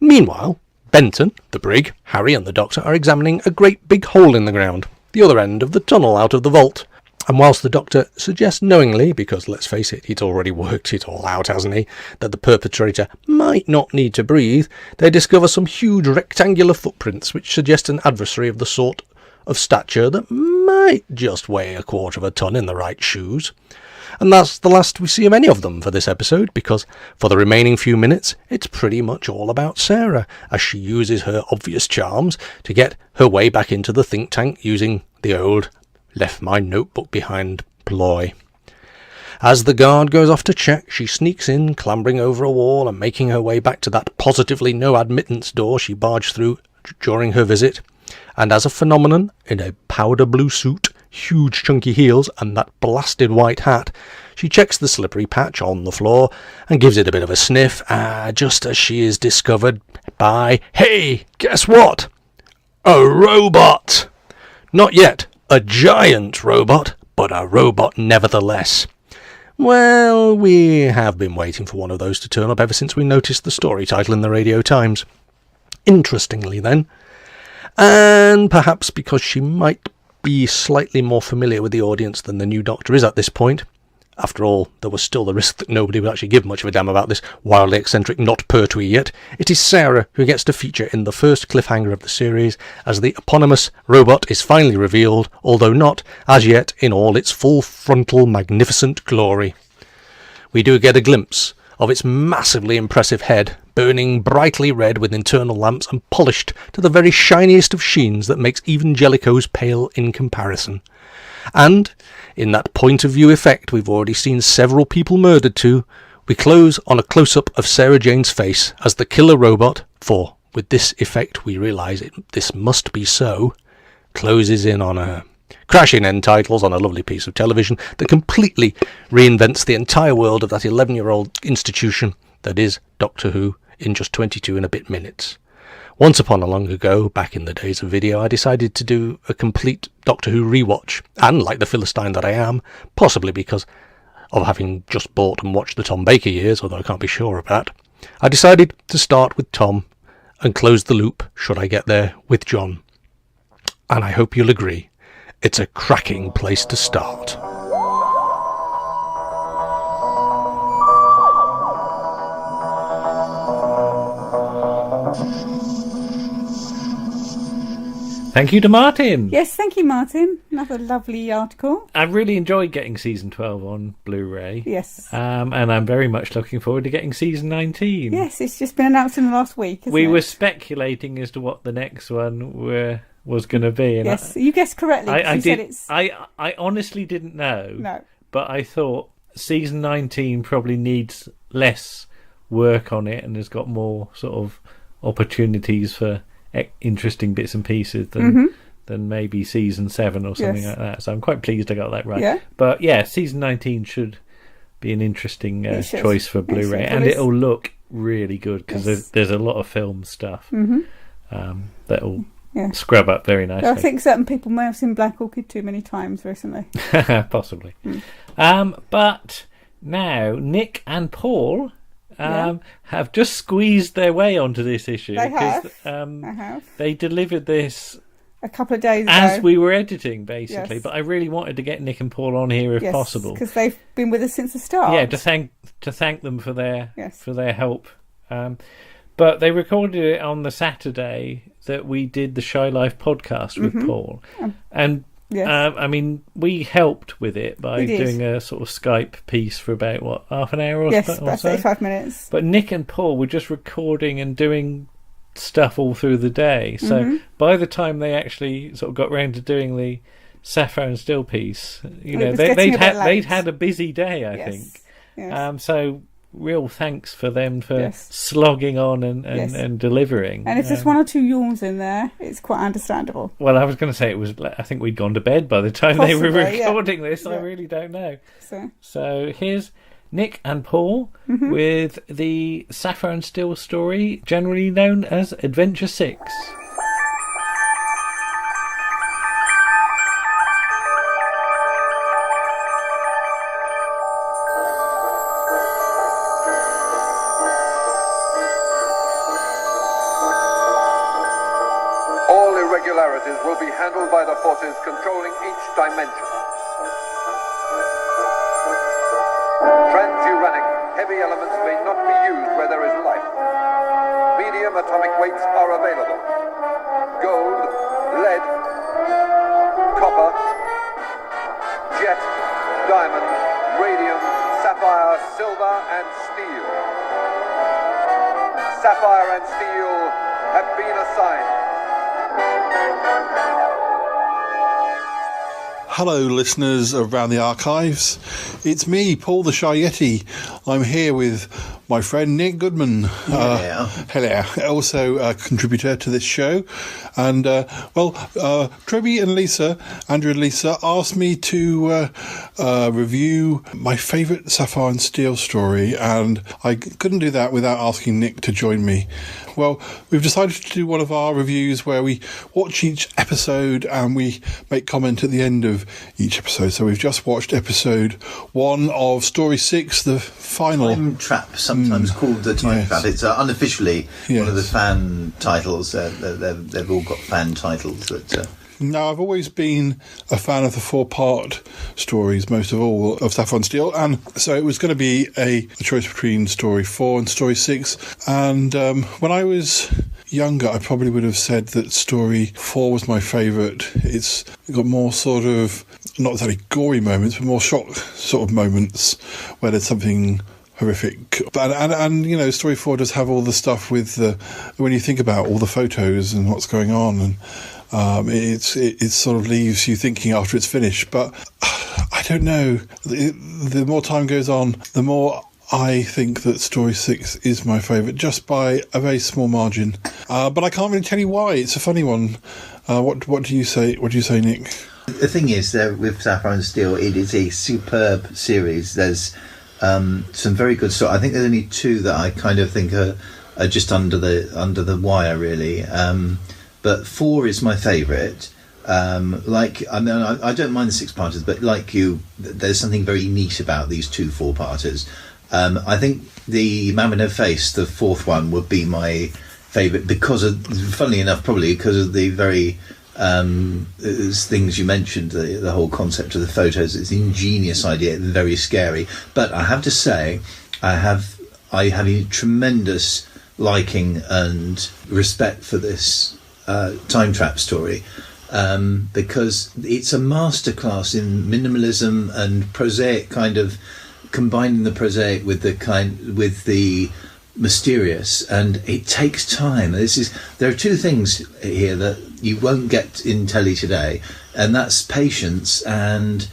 Meanwhile, Benton, the brig, Harry and the Doctor are examining a great big hole in the ground, the other end of the tunnel out of the vault, and whilst the Doctor suggests knowingly, because let's face it, he's already worked it all out, hasn't he, that the perpetrator might not need to breathe, they discover some huge rectangular footprints which suggest an adversary of the sort of stature that might just weigh 1/4 of a ton in the right shoes. And that's the last we see of any of them for this episode, because for the remaining few minutes it's pretty much all about Sarah, as she uses her obvious charms to get her way back into the think tank using the old left my notebook behind ploy. As the guard goes off to check, she sneaks in, clambering over a wall and making her way back to that positively no admittance door she barged through during her visit. And as a phenomenon, in a powder blue suit, huge chunky heels and that blasted white hat, she checks the slippery patch on the floor and gives it a bit of a sniff, just as she is discovered by, hey, guess what? A robot! Not yet a giant robot, but a robot nevertheless. Well, we have been waiting for one of those to turn up ever since we noticed the story title in the Radio Times. Interestingly then, and perhaps because she might be slightly more familiar with the audience than the new Doctor is at this point. After all, there was still the risk that nobody would actually give much of a damn about this wildly eccentric not Pertwee yet. It is Sarah who gets to feature in the first cliffhanger of the series, as the eponymous robot is finally revealed, although not, as yet, in all its full frontal magnificent glory. We do get a glimpse of its massively impressive head, burning brightly red with internal lamps and polished to the very shiniest of sheens that makes even Jellicoe's pale in comparison. And, in that point-of-view effect we've already seen several people murdered to, we close on a close-up of Sarah Jane's face as the killer robot, for with this effect we realise this must be so, closes in on her. Crashing end titles on a lovely piece of television that completely reinvents the entire world of that 11-year-old institution that is Doctor Who in just 22 and a bit minutes. Once upon a long ago, back in the days of video, I decided to do a complete Doctor Who rewatch, and like the Philistine that I am, possibly because of having just bought and watched the Tom Baker years, although I can't be sure of that, I decided to start with Tom and close the loop, should I get there, with John. And I hope you'll agree, it's a cracking place to start. Thank you to Martin. Yes, thank you, Martin. Another lovely article. I really enjoyed getting season 12 on Blu-ray. Yes. And I'm very much looking forward to getting season 19. Yes, it's just been announced in the last week, isn't it? We were speculating as to what the next one was going to be. And yes, you guessed correctly. I honestly didn't know. No. But I thought season 19 probably needs less work on it and has got more sort of opportunities for interesting bits and pieces than maybe season 7 or something like that. So I'm quite pleased I got that right. Yeah. But yeah, season 19 should be an interesting choice for Blu-ray, and it'll look really good because there's a lot of film stuff that'll scrub up very nicely. I think certain people may have seen Black Orchid too many times recently. Possibly. But now Nick and Paul have just squeezed their way onto this issue. They have. They have. They delivered this a couple of days ago as we were editing, basically. Yes. But I really wanted to get Nick and Paul on here if possible, because they've been with us since the start. Yeah, to thank them for their help. But they recorded it on the Saturday that we did the Shy Life podcast with Paul, and I mean, we helped with it by doing a sort of Skype piece for about half an hour or so. About 35 minutes. But Nick and Paul were just recording and doing stuff all through the day. So by the time they actually sort of got round to doing the Sapphire and Steel piece, they'd had a busy day, I think. Yes. So real thanks for them for slogging on and delivering. And if there's one or two yawns in there, it's quite understandable. Well, I was going to say I think we'd gone to bed by the time they were recording this. I really don't know. So here's Nick and Paul with the Sapphire and Steel story, generally known as Adventure 6. Will be handled by the forces controlling each dimension. Transuranic heavy elements may not be used where there is life. Medium atomic weights are available. Gold, lead, copper, jet, diamond, radium, sapphire, silver, and steel. Sapphire and steel have been assigned. Hello, listeners around the archives. It's me, Paul the Shy Yeti. I'm here with my friend Nick Goodman. Hello. Also a contributor to this show. And, Treby and Lisa, Andrew and Lisa, asked me to review my favourite Sapphire and Steel story, and I couldn't do that without asking Nick to join me. Well, we've decided to do one of our reviews where we watch each episode and we make comment at the end of each episode. So we've just watched episode 1 of Story 6, the final... Time Trap, sometimes called the Time Trap. It's unofficially one of the fan titles. They've all got fan titles. Now, I've always been a fan of the 4-part stories, most of all, of Sapphire and Steel, and so it was going to be a choice between Story 4 and Story 6, and when I was younger, I probably would have said that Story 4 was my favourite. It's got more sort of, not necessarily gory moments, but more shock sort of moments where there's something horrific. And you know, Story 4 does have all the stuff with when you think about all the photos and what's going on, and it sort of leaves you thinking after it's finished. But I don't know. The more time goes on, the more I think that Story 6 is my favourite, just by a very small margin. But I can't really tell you why. It's a funny one. What do you say? What do you say, Nick? The thing is, with Sapphire and Steel, it is a superb series. There's some very good stuff. I think there's only 2 that I kind of think are just under the wire, really. But 4 is my favourite. I don't mind the 6-parters, but like you, there's something very neat about these 2 4-parters. I think the Man with No Face, the 4th one, would be my favourite because of, funnily enough, probably because of the very things you mentioned, the whole concept of the photos. It's an ingenious idea, very scary. But I have to say, I have a tremendous liking and respect for this time trap story, because it's a masterclass in minimalism and prosaic, kind of combining the prosaic with the mysterious, and it takes time. There are 2 things here that you won't get in telly today, and that's patience and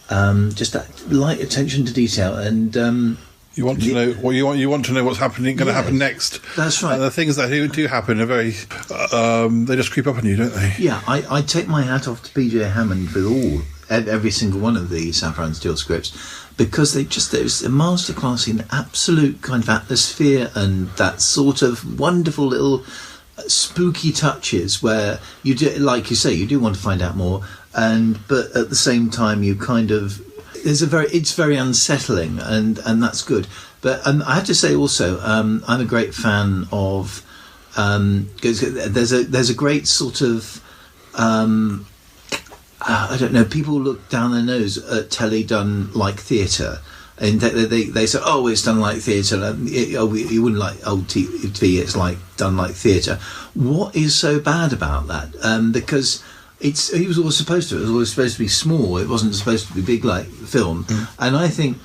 just that light attention to detail. And you want to know what you want to know what's going to happen next. That's right. And the things that do happen are very they just creep up on you, don't they? Yeah, I take my hat off to PJ Hammond with every single one of the Sapphire and Steel scripts, because there's a masterclass in absolute kind of atmosphere and that sort of wonderful little spooky touches where you do, like you say, you do want to find out more, but at the same time you kind of it's very unsettling, and that's good. But I have to say also, I'm a great fan of. There's a great sort of. I don't know. People look down their nose at telly done like theatre, and they say, "Oh, it's done like theatre." You wouldn't like old TV. It's like done like theatre. What is so bad about that? Because it was always supposed to. It was always supposed to be small. It wasn't supposed to be big like film. And I think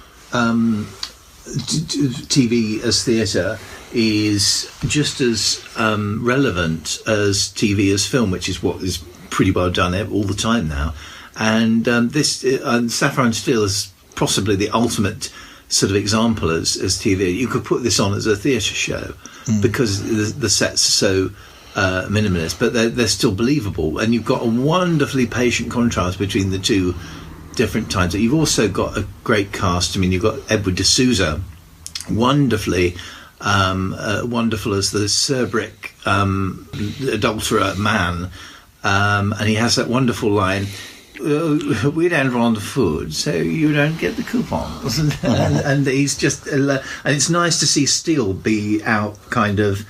TV as theatre is just as relevant as TV as film, which is what is pretty well done all the time now. And this Sapphire Steel is possibly the ultimate sort of example as TV. You could put this on as a theatre show because the sets are so minimalist, but they're still believable. And you've got a wonderfully patient contrast between the two different times. You've also got a great cast. I mean, you've got Edward D'Souza, wonderful as the Cerbrick adulterer man. And he has that wonderful line, "We don't want the food, so you don't get the coupons." and he's just, and it's nice to see Steele be out kind of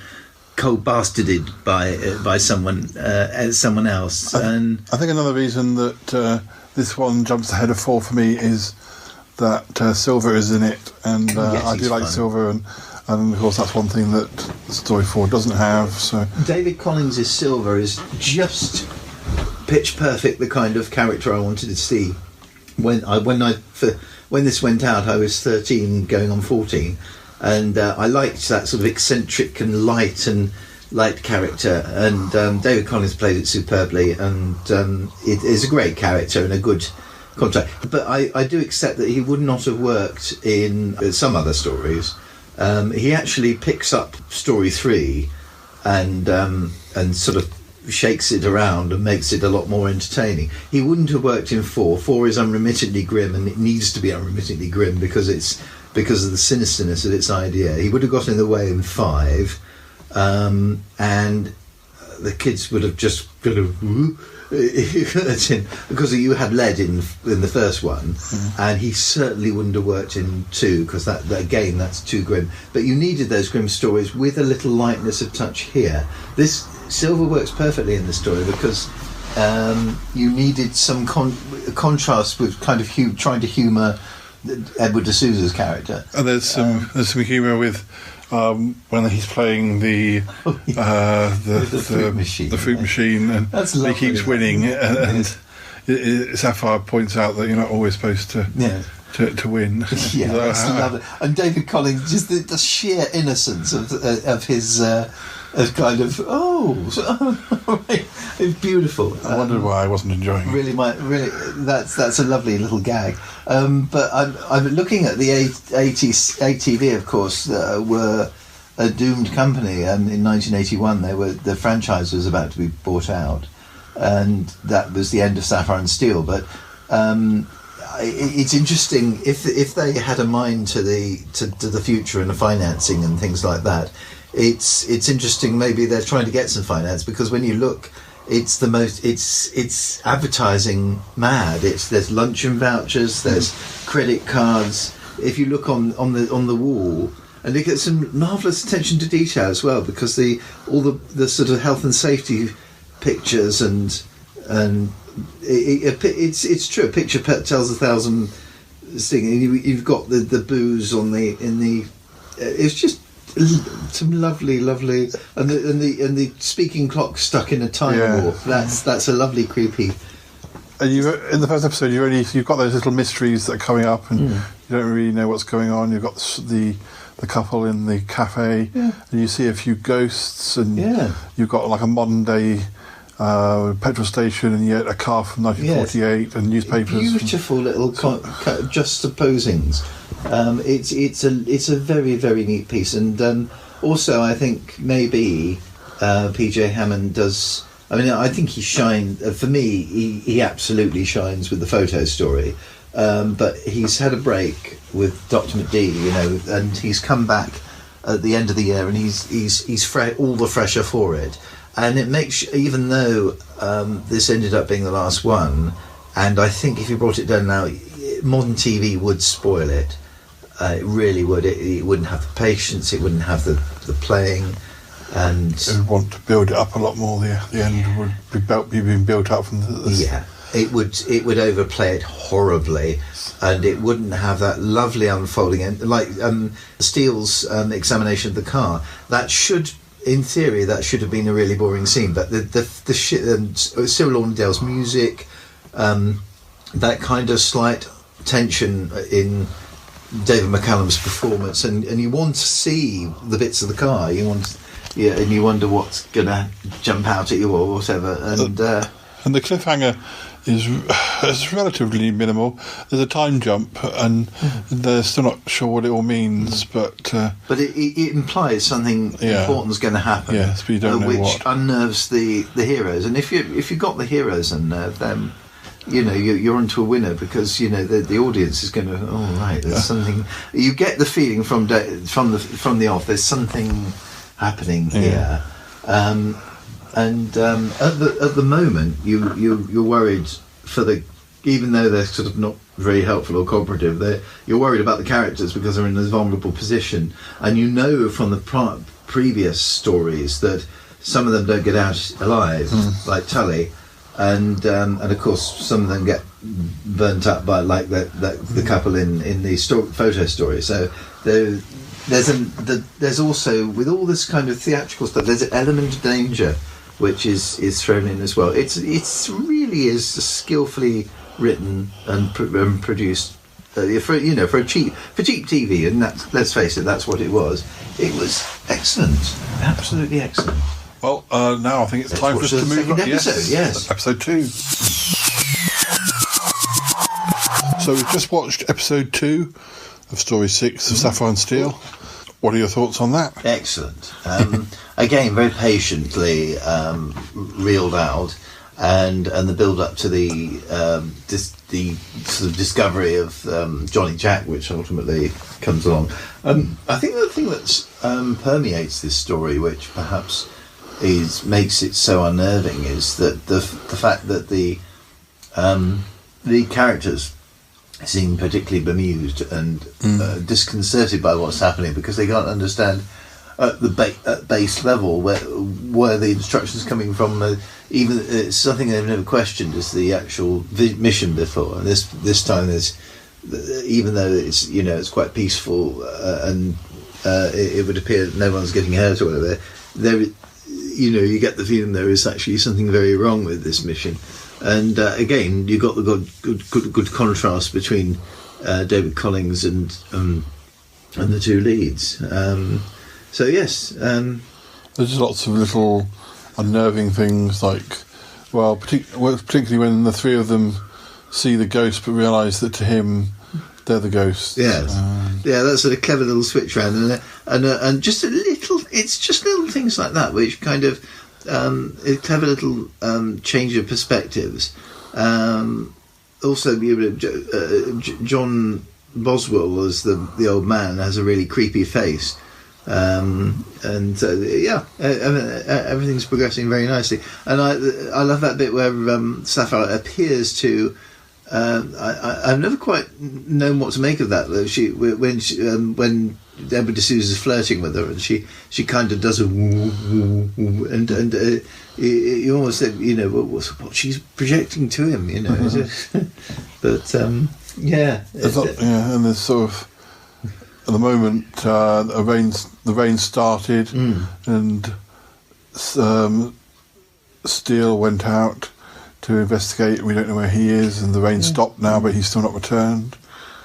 cold bastarded by someone else. And I think another reason that this one jumps ahead of 4 for me is that Silver is in it, and I do like Silver, and of course that's one thing that story 4 doesn't have. So David Collins' Silver is just pitch perfect, the kind of character I wanted to see. When this went out, I was 13, going on 14, and I liked that sort of eccentric and light character. And David Collins played it superbly, and it is a great character and a good contract. But I do accept that he would not have worked in some other stories. He actually picks up story 3 and sort of shakes it around and makes it a lot more entertaining. He wouldn't have worked in 4. 4 is unremittingly grim, and it needs to be unremittingly grim because of the sinisterness of its idea. He would have got in the way in 5, and the kids would have just kind of because you had lead in the first one, and he certainly wouldn't have worked in 2 because that again, that's too grim. But you needed those grim stories with a little lightness of touch here. This Silver works perfectly in the story because you needed some contrast with kind of trying to humour Edward D'Souza's character. And there's some humour with when he's playing the fruit machine, and he keeps winning, and Sapphire points out that you're not always supposed to win. Yeah, that's lovely. And David Collins, just the sheer innocence of his kind of it's beautiful. I wondered why I wasn't enjoying it. That's a lovely little gag. But I'm looking at the ATV, of course, were a doomed company. In 1981, the franchise was about to be bought out, and that was the end of Sapphire and Steel. But it's interesting if they had a mind to the future and the financing and things like that. It's interesting. Maybe they're trying to get some finance, because when you look, it's advertising mad. There's luncheon vouchers, there's credit cards. If you look on the wall, and they get some marvellous attention to detail as well, because all the sort of health and safety pictures and it's true. A picture tells 1,000 things. You've got the booze in the. It's just some lovely, and the speaking clock stuck in a time warp. That's a lovely, creepy. And in the first episode, you've got those little mysteries that are coming up, and you don't really know what's going on. You've got the couple in the cafe, and you see a few ghosts, and you've got like a modern day petrol station, and yet a car from 1948, and newspapers. Beautiful little juxtaposings. It's a very, very neat piece, and also I think maybe PJ Hammond does. I mean, I think he shines. For me, he absolutely shines with the photo story. But he's had a break with Dr. McD, and he's come back at the end of the year, and he's all the fresher for it. And it makes, even though this ended up being the last one, and I think if you brought it down now, modern TV would spoil it. It really would. It wouldn't have the patience. It wouldn't have the playing, and it would want to build it up a lot more. The end would be being built up from the yeah. It would overplay it horribly, and it wouldn't have that lovely unfolding end. Like Steele's examination of the car, that should, in theory, that should have been a really boring scene. But the Cyril Lauderdale's music, that kind of slight tension in David McCallum's performance, and you want to see the bits of the car. You want, and you wonder what's going to jump out at you or whatever. And the cliffhanger is relatively minimal. There's a time jump, and they're still not sure what it all means, but it implies something important is going to happen. Yes, but you don't know which what. Unnerves the heroes. And if you got the heroes unnerved, then you're onto a winner, because the audience is going to, there's something. You get the feeling from the off. There's something happening here. And at the moment, you're worried even though they're sort of not very helpful or cooperative, you're worried about the characters because they're in this vulnerable position, and from the previous stories that some of them don't get out alive, like Tully, and of course some of them get burnt up by like the couple in the photo story. So there's also, with all this kind of theatrical stuff, there's an element of danger which is thrown in as well. It's really is skillfully written and produced for cheap TV, and that's, let's face it, that's what it was. It was excellent, absolutely excellent. Well, now I think it's time for us to move on. Yes, episode 2. So we've just watched episode 2 of Story 6 of Sapphire Steel. What are your thoughts on that? Excellent. Again, very patiently reeled out, and the build up to the sort of discovery of Johnny Jack, which ultimately comes along. I think the thing that permeates this story, which perhaps makes it so unnerving, is that the fact that the characters seem particularly bemused and disconcerted by what's happening, because they can't understand at the base level where the instructions coming from. Even it's something they've never questioned, is the actual mission before. And this time there's, even though it's quite peaceful and it would appear that no one's getting hurt or whatever, you get the feeling there is actually something very wrong with this mission. And again, you got the good contrast between David Collings and the two leads. So yes, there's lots of little unnerving things, like particularly when the three of them see the ghost but realise that to him they're the ghosts. Yes, that's a clever little switch round, and just a little. It's just little things like that which kind of. A clever little change of perspectives. Also, John Boswell as the old man has a really creepy face, everything's progressing very nicely. And I love that bit where Sapphire appears to. I've never quite known what to make of that. When Deborah D'Souza's flirting with her, and she kind of does a woo, woo, woo, and you almost said, what she's projecting to him, but and there's sort of, at the moment the rain started, and Steele went out to investigate. We don't know where he is, and the rain stopped now, but he's still not returned.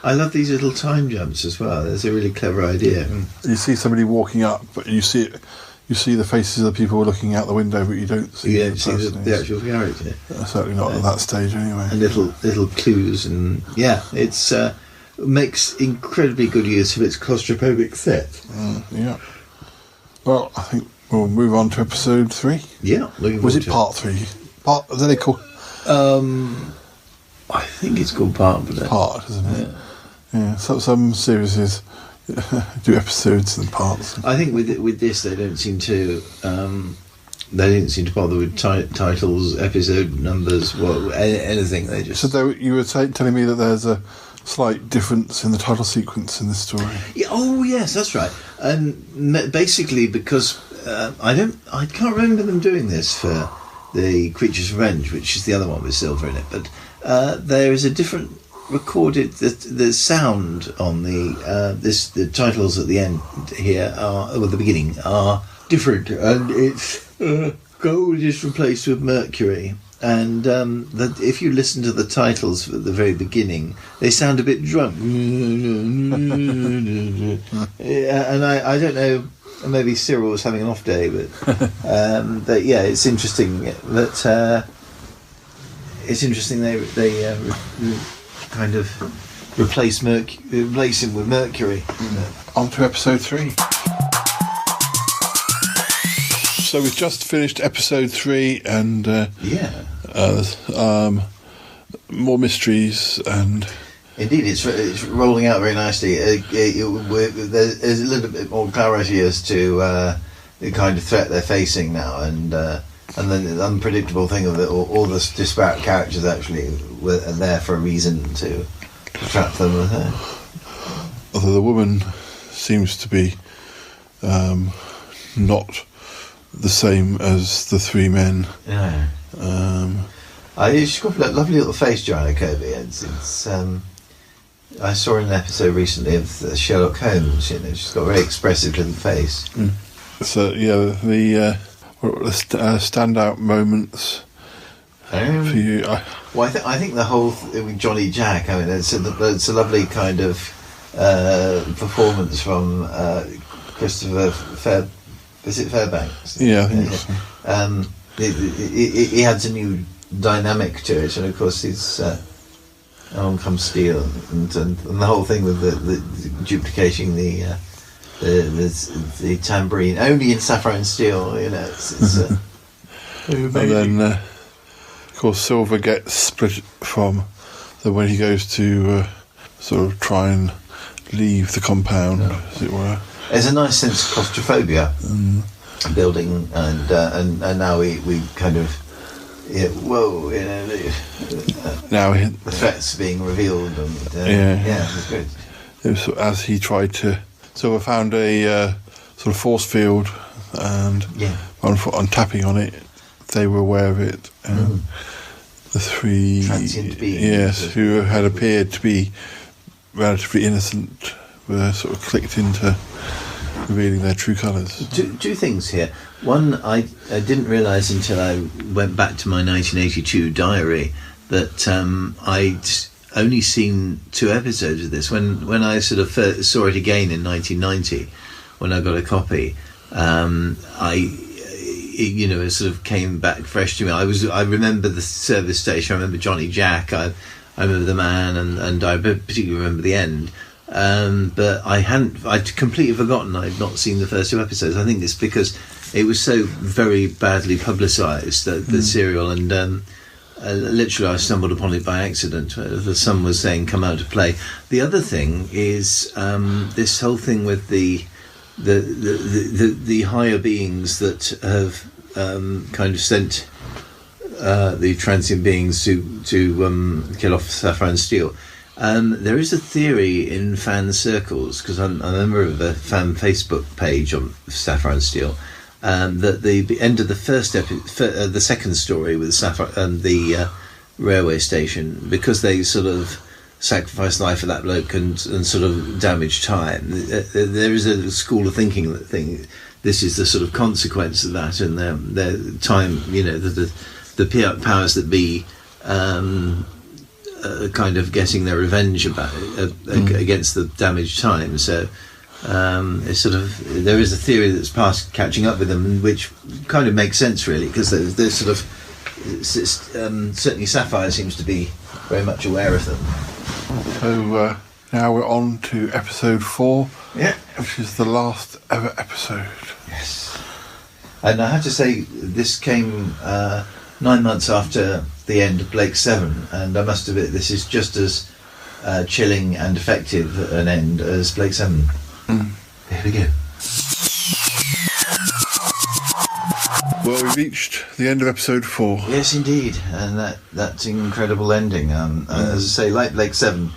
I love these little time jumps as well. That's a really clever idea. You see somebody walking up, but you see the faces of the people looking out the window, but you don't see the actual character. Certainly not at that stage, anyway. And little clues, and it's makes incredibly good use of its claustrophobic set. Well, I think we'll move on to episode 3. Yeah. Was it part 3? Part? What are they called? I think it's called part. Part, isn't it? Yeah. So some series do episodes and parts. I think with this, they don't seem to. They didn't seem to bother with titles, episode numbers, anything. They just. So you were telling me that there's a slight difference in the title sequence in this story. Yeah, oh yes, that's right. And basically, because I can't remember them doing this for the Creature's Revenge, which is the other one with Silver in it. But there is a different recorded. The sound on the titles at the end here or the beginning are different, and it's gold is replaced with mercury. And if you listen to the titles at the very beginning, they sound a bit drunk. And I don't know, maybe Cyril was having an off day, but yeah, it's interesting that they kind of replace him with mercury. On to episode 3. So we've just finished episode 3, and more mysteries, and indeed, it's rolling out very nicely. There's a little bit more clarity as to the kind of threat they're facing now, and then the unpredictable thing of it. All the disparate characters actually are there for a reason to trap them with her. Although the woman seems to be not the same as the 3 men. Yeah. She's got a lovely little face, Joanna Kirby. I saw an episode recently of Sherlock Holmes. She's got a very expressive little face. So yeah, the standout moments for you. I think the whole with Johnny Jack. I mean, it's a lovely kind of performance from Christopher Is it Fairbanks? Yeah, I think so. He adds a new dynamic to it, and of course he's On Comes Steel, and the whole thing with the duplicating the tambourine only in Sapphire Steel, and then of course Silver gets split from when he goes to sort of try and leave the compound, as it were. There's a nice sense of claustrophobia building, and now we kind of now the threats being revealed, and it's good. It was as he tried to Silver found a sort of force field, and on tapping on it, they were aware of it. The 3 transient beings, who had appeared to be relatively innocent, were sort of clicked into revealing their true colours. Two things here. One, I didn't realise until I went back to my 1982 diary that I'd only seen 2 episodes of this. When I sort of first saw it again in 1990, when I got a copy, it sort of came back fresh to me. I remember the service station. I remember Johnny Jack. I remember the man, and I particularly remember the end. But I'd completely forgotten I'd not seen the first 2 episodes. I think it's because it was so very badly publicised, the serial, and literally I stumbled upon it by accident. The Sun was saying come out to play. The other thing is this whole thing with the higher beings that have kind of sent the transient beings to kill off Sapphire Steel. There is a theory in fan circles, because I'm a member of a fan Facebook page on Sapphire Steel, that the end of the second story with Sapphire and the railway station, because they sort of sacrificed life for that bloke and sort of damaged time. There is a school of thinking that this is the sort of consequence of that, and their time, the powers that be. Kind of getting their revenge against the damaged time. So it's sort of, there is a theory that's past catching up with them, which kind of makes sense really, because there's sort of certainly Sapphire seems to be very much aware of them. So now we're on to episode 4, which is the last ever episode. Yes, and I have to say this came 9 months after the end of Blake 7, and I must admit this is just as chilling and effective an end as Blake 7. Here we go. Well, we've reached the end of episode 4. Yes, indeed, and that's an incredible ending. As I say, like Blake 7,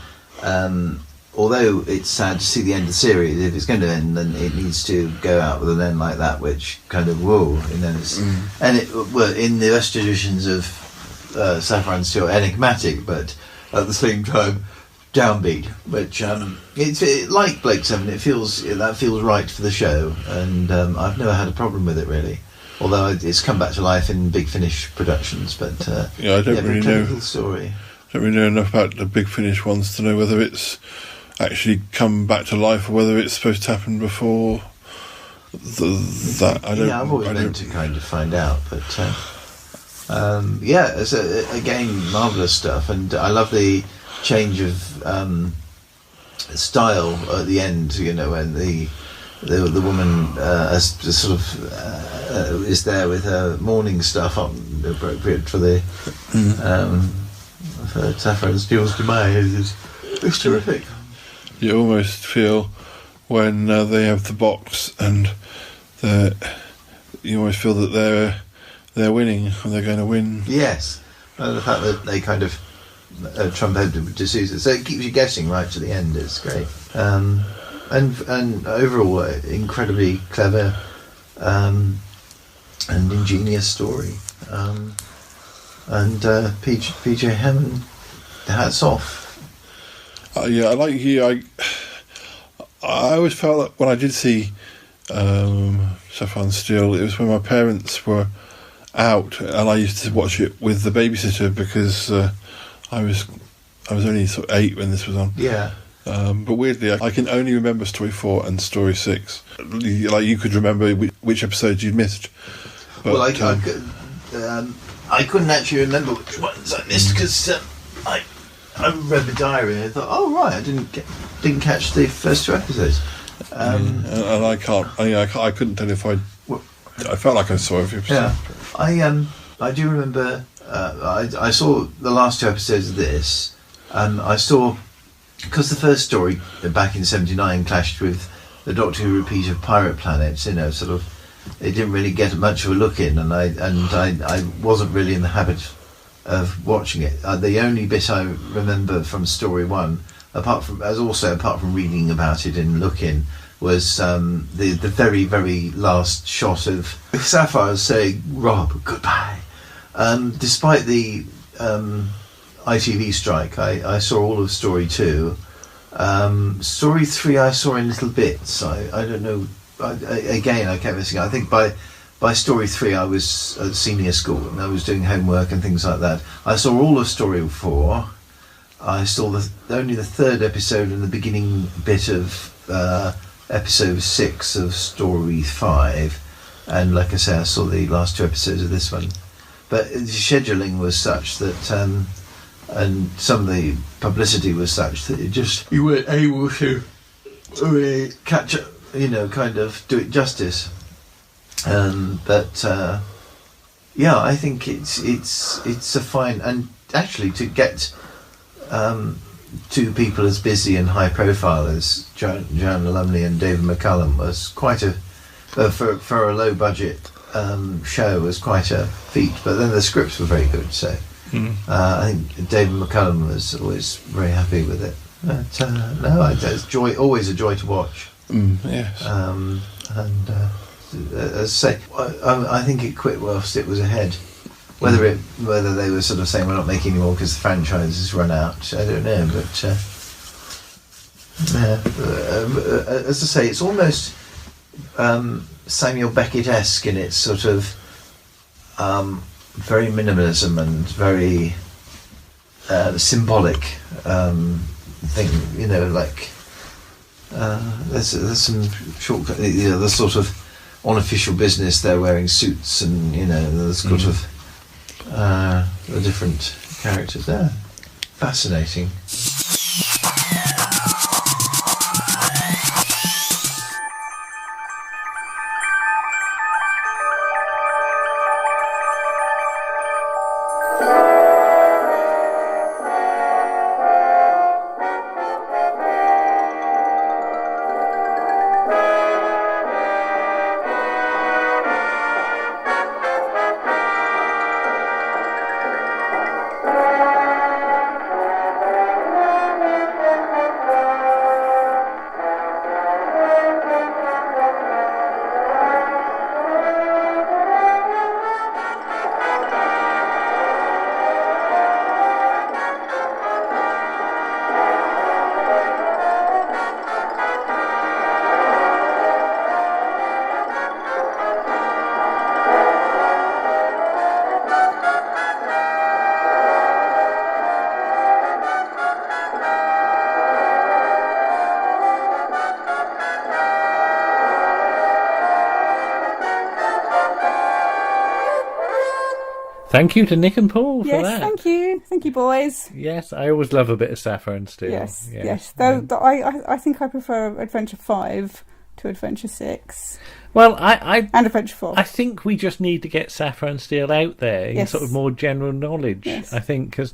although it's sad to see the end of the series, if it's going to end, then it needs to go out with an end like that, which kind of and it well in the best traditions of Sapphire Steel, enigmatic, but at the same time downbeat. Which it's like Blake 7. That feels right for the show, and I've never had a problem with it really. Although it's come back to life in Big Finish productions, but I don't really know. Story. Don't really know enough about the Big Finish ones to know whether it's actually come back to life or whether it's supposed to happen before that. I've always meant to kind of find out, but it's again marvellous stuff, and I love the change of style at the end. You know, when the woman sort of is there with her morning stuff on, appropriate for the for Sapphire Steel's demise. It's terrific. You almost feel when they have the box and you almost feel that they're winning and they're going to win. Yes, and the fact that they kind of trump out D'Souza, so it keeps you guessing right to the end. It's great. And overall, incredibly clever and ingenious story. And PJ Hammond, hats off. I like you. I always felt that when I did see Sapphire Steel, it was when my parents were out, and I used to watch it with the babysitter because I was only sort of 8 when this was on. Yeah. But weirdly, I can only remember story 4 and story 6. Like you could remember which episodes you'd missed. But, well, I couldn't actually remember which ones I missed because I read the diary and I thought, oh right, I didn't catch the first 2 episodes. And I can't. I couldn't tell if I felt like I saw every episode. Yeah, I do remember. I saw the last 2 episodes of this. I saw. Because the first story back in '79 clashed with the Doctor Who repeat of Pirate Planet, sort of, they didn't really get much of a look in, and I wasn't really in the habit of watching it. The only bit I remember from story 1, apart from reading about it and looking, was the very, very last shot of Sapphire saying, "Rob, goodbye." Despite the ITV strike, I saw all of story 2. Story 3 I saw in little bits. I don't know. I kept missing it. I think by story 3 I was at senior school and I was doing homework and things like that. I saw all of story 4. I saw only the 3rd episode and the beginning bit of episode 6 of story 5. And like I say, I saw the last 2 episodes of this one. But the scheduling was such that... and some of the publicity was such that you weren't able to really catch up, kind of do it justice. But I think it's a fine, and actually to get 2 people as busy and high profile as Joanna Lumley and David McCallum was quite a for a low budget show was quite a feat. But then the scripts were very good, so. I think David McCallum was always very happy with it. But, it's always a joy to watch. Yes. And as I say, I think it quit whilst it was ahead. Whether they were sort of saying we're not making any more because the franchise has run out, I don't know. But as I say, it's almost Samuel Beckett-esque in its sort of. Very minimalism and very symbolic thing, like there's some shortcut. The sort of unofficial business they're wearing suits and the sort of the different characters there. Fascinating. Thank you to Nick and Paul for Yes, that. thank you, boys. Yes, I always love a bit of Sapphire Steel. Yes. Though I think I prefer Adventure 5 to Adventure 6. Well, and Adventure 4. I think we just need to get Sapphire Steel out there in sort of more general knowledge. Yes. I think because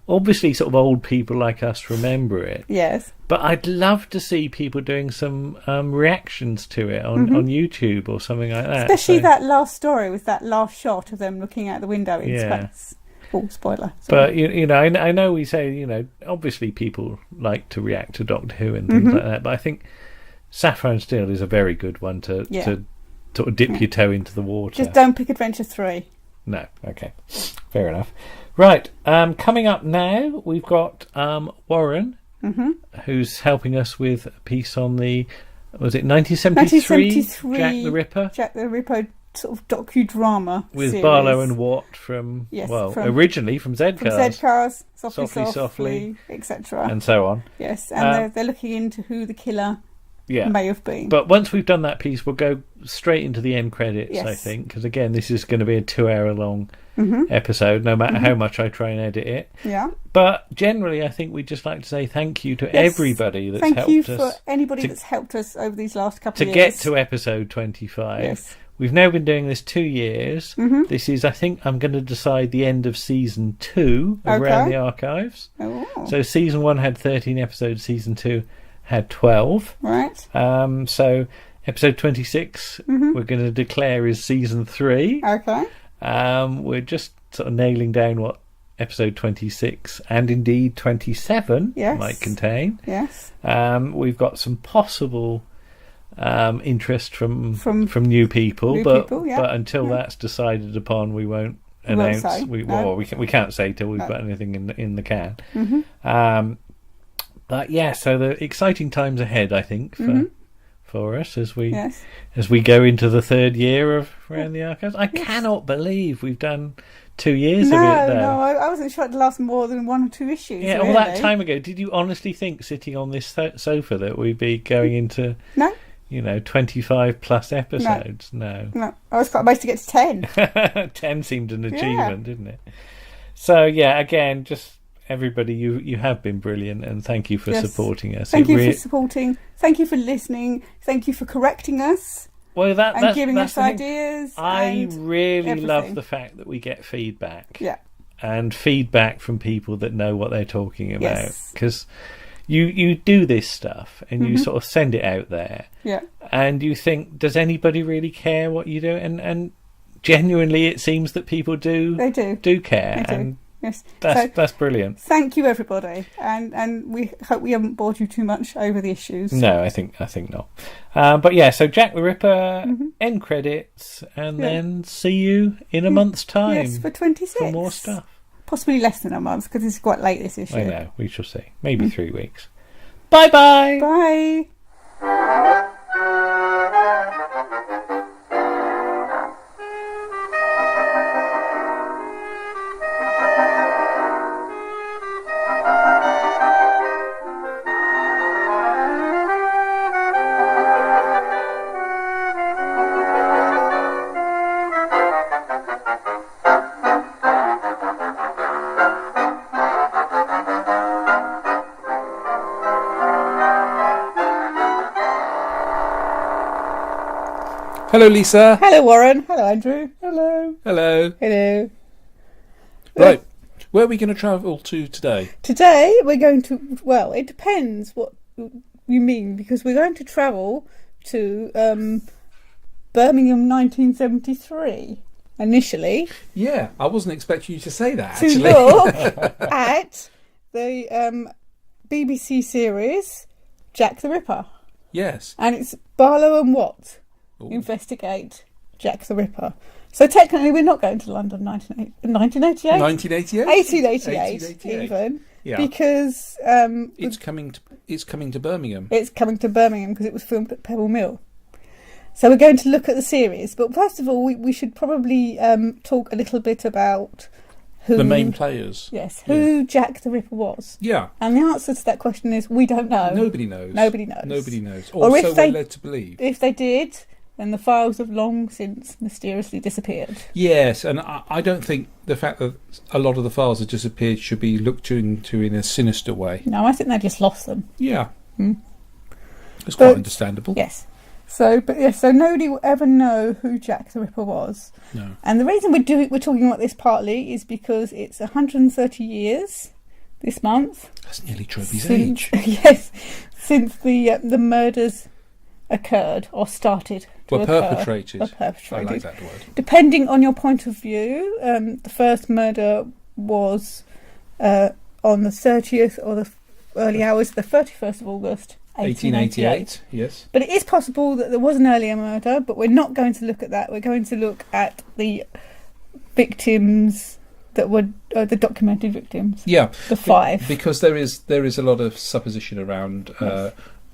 obviously sort of old people like us remember it. Yes. But I'd love to see people doing some reactions to it on YouTube or something like that. Especially that last story with that last shot of them looking out the window in space. Oh, spoiler. Sorry. But, you know, I know we say, you know, obviously people like to react to Doctor Who and things like that, but I think Sapphire Steel is a very good one to sort of dip your toe into the water. Just don't pick Adventure 3. No, okay. Fair enough. Right, coming up now, we've got Warren, who's helping us with a piece on the, was it 1973? Jack the Ripper? Jack the Ripper sort of docudrama with series. Barlow and Watt from, originally from Z-Cars. From Z-Cars, Softly, etc. And so on. Yes, and they're looking into who the killer may have been. But once we've done that piece, we'll go straight into the end credits, I think, because again, this is going to be a 2-hour long episode, no matter how much I try and edit it. Yeah. But generally, I think we'd just like to say thank you to everybody that's helped us. Thank you for anybody that's helped us over these last couple of years. To get to episode 25. Yes. We've now been doing this 2 years. This is, I think, I'm going to decide the end of season 2 of Around the Archives. Oh. So season 1 had 13 episodes, season 2 had 12. Right. So episode 26 we're going to declare is season 3. Okay. We're just sort of nailing down what episode 26 and indeed 27 might contain. Yes. We've got some possible interest from new people, but until that's decided upon, we won't announce. We can't say till we've got anything in the can. But yeah, so the exciting times ahead, I think, for us as we go into the 3rd year of Around the Archives. I cannot believe we've done 2 years of it. No, I wasn't sure it'd last more than 1 or 2 issues. Yeah, all that time ago, did you honestly think, sitting on this sofa, that we'd be going into 25 plus episodes? No. I was quite amazed to get to 10. 10 seemed an achievement, didn't it? So yeah, again, just everybody, you have been brilliant, and thank you for supporting us. Thank you for supporting. Thank you for listening. Thank you for correcting us. Well, and giving us ideas. I really love the fact that we get feedback. Yeah. And feedback from people that know what they're talking about. Because you do this stuff and you sort of send it out there. Yeah. And you think, does anybody really care what you do? And genuinely, it seems that people do. They do. Do care. They do. And yes. That's brilliant. Thank you, everybody, and we hope we haven't bored you too much over the issues. No, I think not. But yeah, so Jack the Ripper, end credits, and then see you in a month's time. Yes, for 26. For more stuff. Possibly less than a month, because it's quite late this issue. I know, we shall see. Maybe 3 weeks. Bye-bye! Bye! Hello, Lisa. Hello, Warren. Hello, Andrew. Hello. Hello. Hello. Right. Where are we going to travel to today? Today we're going to, well, it depends what you mean, because we're going to travel to Birmingham 1973 initially. Yeah, I wasn't expecting you to say that, to actually. look at the BBC series Jack the Ripper. Yes. And it's Barlow and Watt investigate Jack the Ripper. So technically we're not going to London 1988? 1888 even. Yeah. Because it's coming to Birmingham. It's coming to Birmingham because it was filmed at Pebble Mill. So we're going to look at the series, but first of all we should probably talk a little bit about who the main players. Yes, who Jack the Ripper was. Yeah. And the answer to that question is we don't know. Nobody knows. Nobody knows. Nobody knows. Or so if we're led to believe. If they did, and the files have long since mysteriously disappeared. Yes, and I don't think the fact that a lot of the files have disappeared should be looked into in a sinister way. No, I think they just lost them. Yeah. It's quite understandable. Yes. So nobody will ever know who Jack the Ripper was. No. And the reason we're talking about this partly is because it's 130 years this month. That's nearly Tropy's age. Yes, since the murders occurred or started to occur. Perpetrated. Were perpetrated. I like that word. Depending on your point of view, the first murder was on the 30th or the early hours of the 31st of August, 1888. Yes. But it is possible that there was an earlier murder, but we're not going to look at that. We're going to look at the victims that were the documented victims. Yeah, the 5. Because there is a lot of supposition around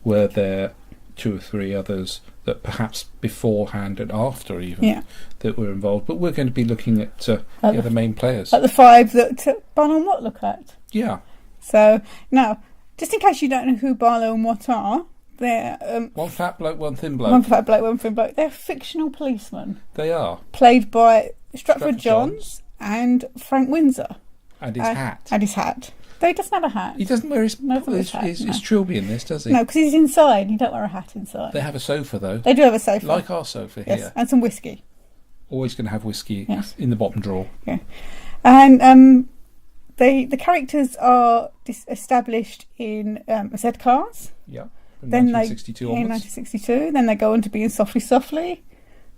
were there 2 or 3 others that perhaps beforehand and after even that were involved. But we're going to be looking at the main players. At the 5 that Barlow and Watt look at. Yeah. So now, just in case you don't know who Barlow and Watt are, they're one fat bloke, one thin bloke. One fat bloke, one thin bloke. They're fictional policemen. They are played by Stratford Johns and Frank Windsor. And his hat. And his hat. Though he doesn't have a hat. He doesn't wear his hat. Trilby in this, does he? No, because he's inside. He don't wear a hat inside. They have a sofa though. They do have a sofa, like our sofa yes, here. and some whiskey. Always going to have whiskey in the bottom drawer. Yeah, and the characters are established in Z Cars. Yeah. Then 1962 in onwards. 1962. Then they go on to be in Softly Softly,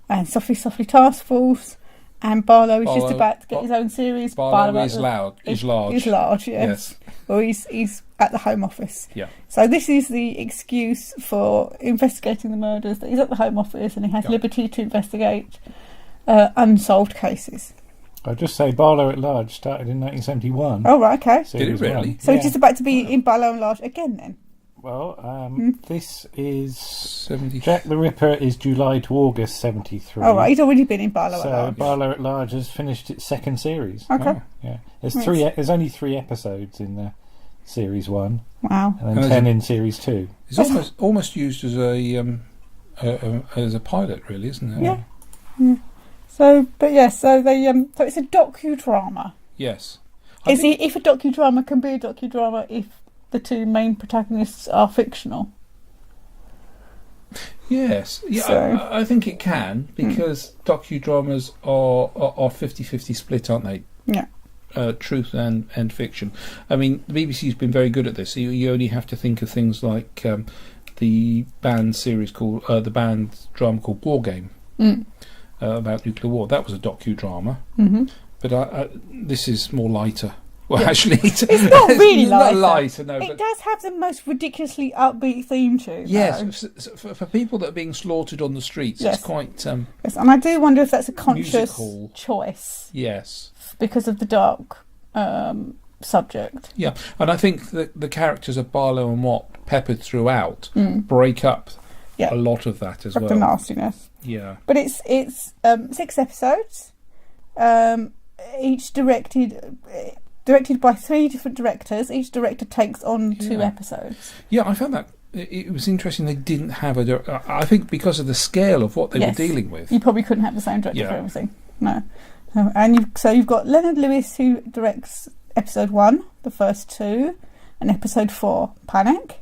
and Softly Softly Task Force. And Barlow is just about to get his own series. Barlow is large. He's large, yes. Well, he's at the Home Office. Yeah. So this is the excuse for investigating the murders. That he's at the Home Office and he has liberty to investigate unsolved cases. I'll just say Barlow at Large started in 1971. Oh, right, okay. Did it really? So he's just about to be in Barlow and Large again then? Well, this is 70. Jack the Ripper is July to August 73. Oh, right, he's already been in Barlow at So Large. Barlow at Large has finished its second series. Okay. Yeah. There's only 3 episodes in the series 1. Wow. And then 10 in series 2. It's almost used as a pilot, really, isn't it? Yeah. So it's a docudrama. Yes. If a docudrama can be a docudrama if the 2 main protagonists are fictional. Yes. Yeah, So- I think it can, because docudramas are 50-50 split, aren't they? Yeah. Truth and fiction. I mean, the BBC's been very good at this. You only have to think of things like the band series called the band drama called War Game about nuclear war. That was a docudrama. Mm-hmm. But this is more lighter. Well, actually, It's not really not lighter. lighter. No, It but does have the most ridiculously upbeat theme tune. yes, though. for people that are being slaughtered on the streets, Yes. it's quite Yes, and I do wonder if that's a conscious musical choice yes. because of the dark subject. Yeah, and I think that the characters of Barlow and Watt peppered throughout break up a lot of that as Of well. the nastiness. Yeah. But it's 6 episodes, each directed by 3 different directors. Each director takes on 2 episodes. Yeah, I found that it was interesting. They didn't have I think because of the scale of what they were dealing with. You probably couldn't have the same director for everything. No. And you've got Leonard Lewis, who directs episode 1, the first 2, and episode 4, Panic.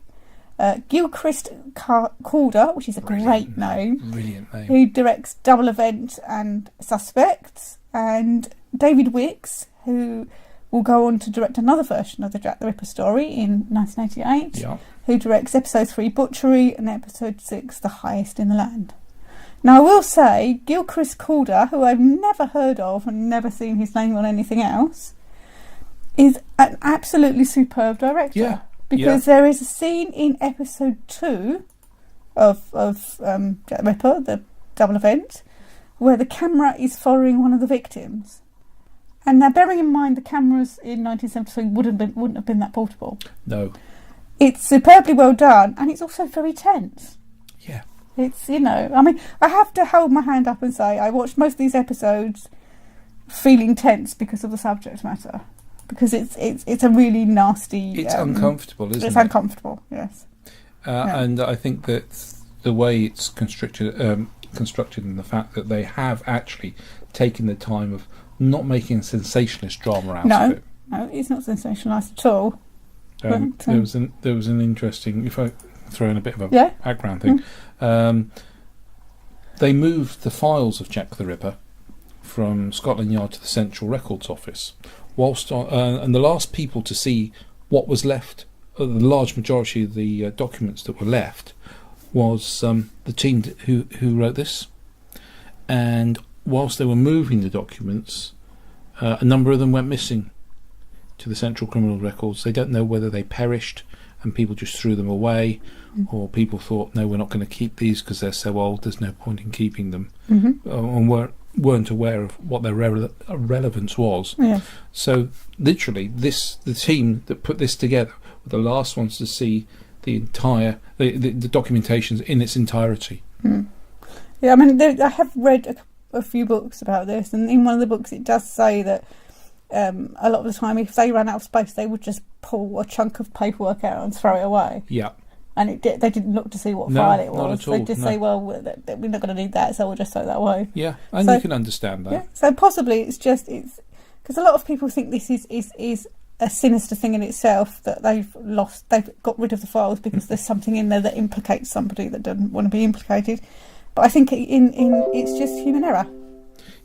Gilchrist Calder, which is a great name. Brilliant name. Who directs Double Event and Suspects. And David Wicks, who will go on to direct another version of the Jack the Ripper story in 1988. Yeah. Who directs episode 3, Butchery, and episode 6, The Highest in the Land. Now, I will say, Gilchrist Calder, who I've never heard of and never seen his name on anything else, is an absolutely superb director. Yeah. Because there is a scene in episode 2 of Jack the Ripper, the Double Event, where the camera is following one of the victims. And now, bearing in mind the cameras in 1973 wouldn't have been that portable. No. It's superbly well done, and it's also very tense. Yeah. It's, I mean, I have to hold my hand up and say I watched most of these episodes feeling tense because of the subject matter. Because it's a really nasty... It's uncomfortable, isn't it? It's uncomfortable, yes. And I think that the way it's constructed, constructed in the fact that they have actually taken the time of not making a sensationalist drama out of it. No, it's not sensationalised at all. There was an interesting, if I throw in a bit of a background thing, they moved the files of Jack the Ripper from Scotland Yard to the Central Records Office, and the last people to see what was left, the large majority of the documents that were left, was the team who wrote this. And whilst they were moving the documents, a number of them went missing to the Central Criminal Records. They don't know whether they perished and people just threw them away, or people thought, no, we're not going to keep these because they're so old, there's no point in keeping them, and weren't aware of what their relevance was. So literally the team that put this together were the last ones to see the entire the documentations in its entirety. Yeah, I mean, I have read a few books about this, and in one of the books it does say that a lot of the time, if they ran out of space, they would just pull a chunk of paperwork out and throw it away. Yeah. And they didn't look to see what file it was. Not at all, they just say, well, we're not going to need that, so we'll just throw that away. Yeah, and you can understand that. Yeah, so possibly it's because a lot of people think this is a sinister thing in itself, that they've got rid of the files because there's something in there that implicates somebody that doesn't want to be implicated. But I think it's just human error.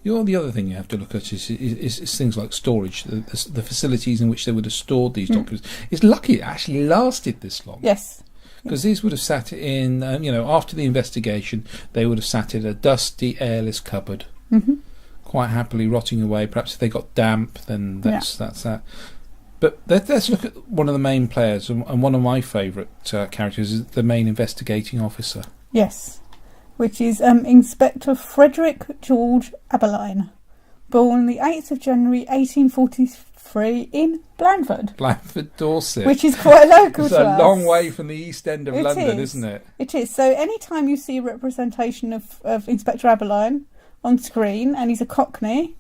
The other thing you have to look at is things like storage, the facilities in which they would have stored these documents. It's lucky it actually lasted this long. Yes. Because these would have sat in, after the investigation, they would have sat in a dusty, airless cupboard, quite happily rotting away. Perhaps if they got damp, then that's that. But let's look at one of the main players, and one of my favourite characters is the main investigating officer. Yes. Which is Inspector Frederick George Aberline, born the 8th of January 1843 in Blandford. Blandford, Dorset. Which is quite local it's to a us. long way from the East End of London, isn't it? It is. So any time you see a representation of Inspector Aberline on screen, and he's a Cockney,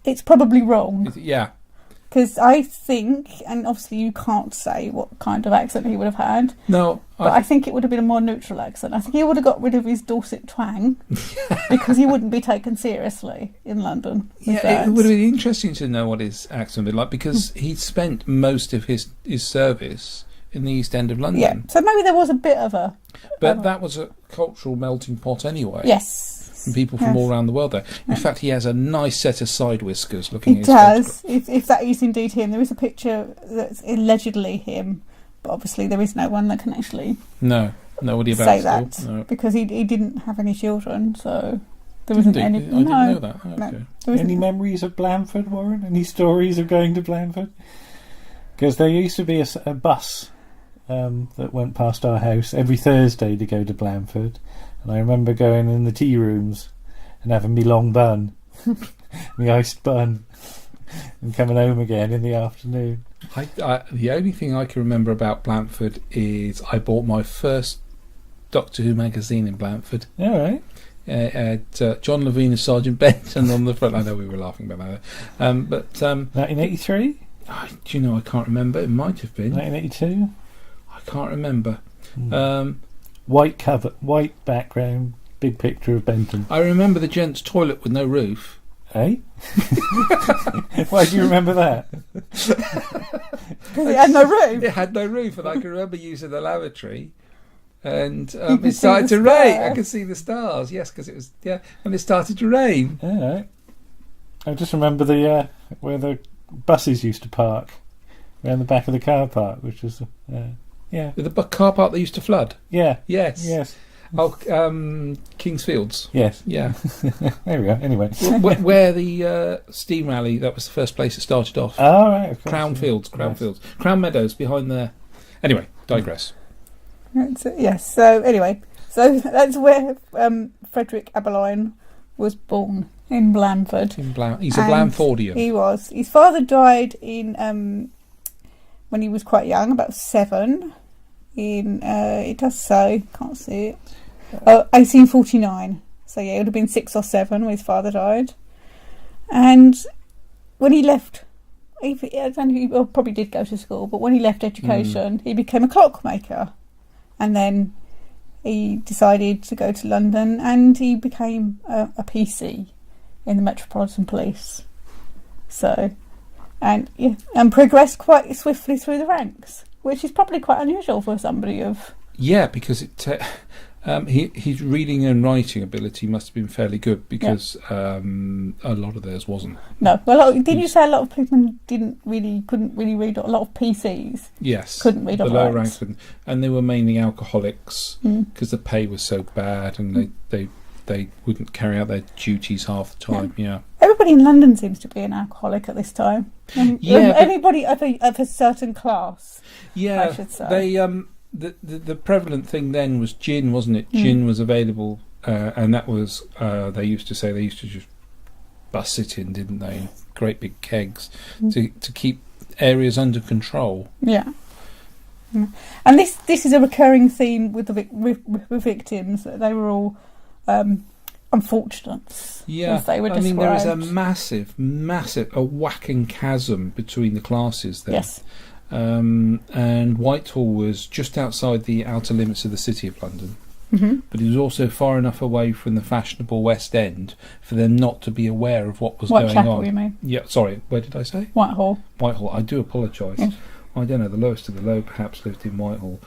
it's probably wrong. Yeah. Because I think, and obviously you can't say what kind of accent he would have had. No. But I think it would have been a more neutral accent. I think he would have got rid of his Dorset twang because he wouldn't be taken seriously in London. Yeah, it would have been interesting to know what his accent would be like, because he spent most of his service in the East End of London. Yeah, so maybe there was a bit of a... But that was a cultural melting pot anyway. Yes. And people from all around the world there. In fact, he has a nice set of side whiskers looking at his does. If that is indeed him. There is a picture that's allegedly him, but obviously there is no one that can actually nobody about say that. No. Because he didn't have any children, so there wasn't any... I didn't know that. Okay. No, any memories of Blandford, Warren? Any stories of going to Blandford? Because there used to be a bus that went past our house every Thursday to go to Blandford. And I remember going in the tea rooms and having me long bun, me iced bun, and coming home again in the afternoon. The only thing I can remember about Blandford is I bought my first Doctor Who magazine in Blandford. All right. At John Levine and Sergeant Benton on the front. I know we were laughing about that. But 1983? Do you know, I can't remember. It might have been 1982. I can't remember. White cover, white background, big picture of Benton. I remember the gents' toilet with no roof. Eh? Why do you remember that? Because it had no roof. It had no roof, and I can remember using the lavatory, and it started to rain. I could see the stars. Yes, because it was and it started to rain. All right. I just remember the where the buses used to park around the back of the car park, which was the car park that used to flood. Yeah. Yes. Oh, King's Fields. Yes. Yeah. There we go. Anyway, where the steam rally, that was the first place it started off. Oh, right. Of course, Crown Fields. Crown Meadows behind there. Anyway, digress. Yes. So anyway, that's where Frederick Aberline was born, in Blandford. He's a Blandfordian. He was. His father died in when he was quite young, about 7. It does say, can't see it. 1849. So yeah, it would have been 6 or 7 when his father died. And when he left, he probably did go to school, but when he left education, he became a clockmaker. And then he decided to go to London, and he became a PC in the Metropolitan Police. So, and progressed quite swiftly through the ranks, which is probably quite unusual for somebody of... Yeah, because his reading and writing ability must have been fairly good, because a lot of theirs wasn't. No, didn't you say a lot of people couldn't really read? A lot of PCs, yes, couldn't read. The lower ranks couldn't, and they were mainly alcoholics because the pay was so bad, and they wouldn't carry out their duties half the time. Yeah. Everybody in London seems to be an alcoholic at this time. Anybody of a certain class. Yeah, I should say. The prevalent thing then was gin, wasn't it? Gin was available, and that was they used to just bus it in, didn't they? In great big kegs to keep areas under control. Yeah. And this is a recurring theme with the victims, that they were all unfortunates. Yeah, as they were described. there is a massive, a whacking chasm between the classes there. Yes. And Whitehall was just outside the outer limits of the City of London, but it was also far enough away from the fashionable West End for them not to be aware of what was going Whitechapel, on. You mean? Yeah, sorry, where did I say? Whitehall. Whitehall, I do apologise. Yes. I don't know, the lowest of the low perhaps lived in Whitehall.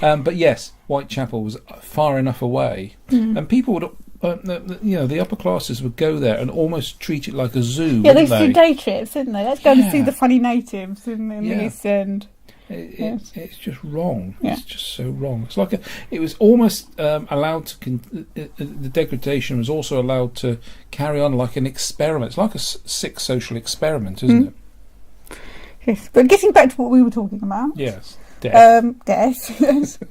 But yes, Whitechapel was far enough away, and people would... the upper classes would go there and almost treat it like a zoo. Yeah, they used to do day trips, didn't they? Let's go and see the funny natives in the East End. It's just wrong. Yeah. It's just so wrong. It's like it was almost allowed to. The degradation was also allowed to carry on like an experiment. It's like a sick social experiment, isn't it? Yes, but getting back to what we were talking about. Yes, death. Death.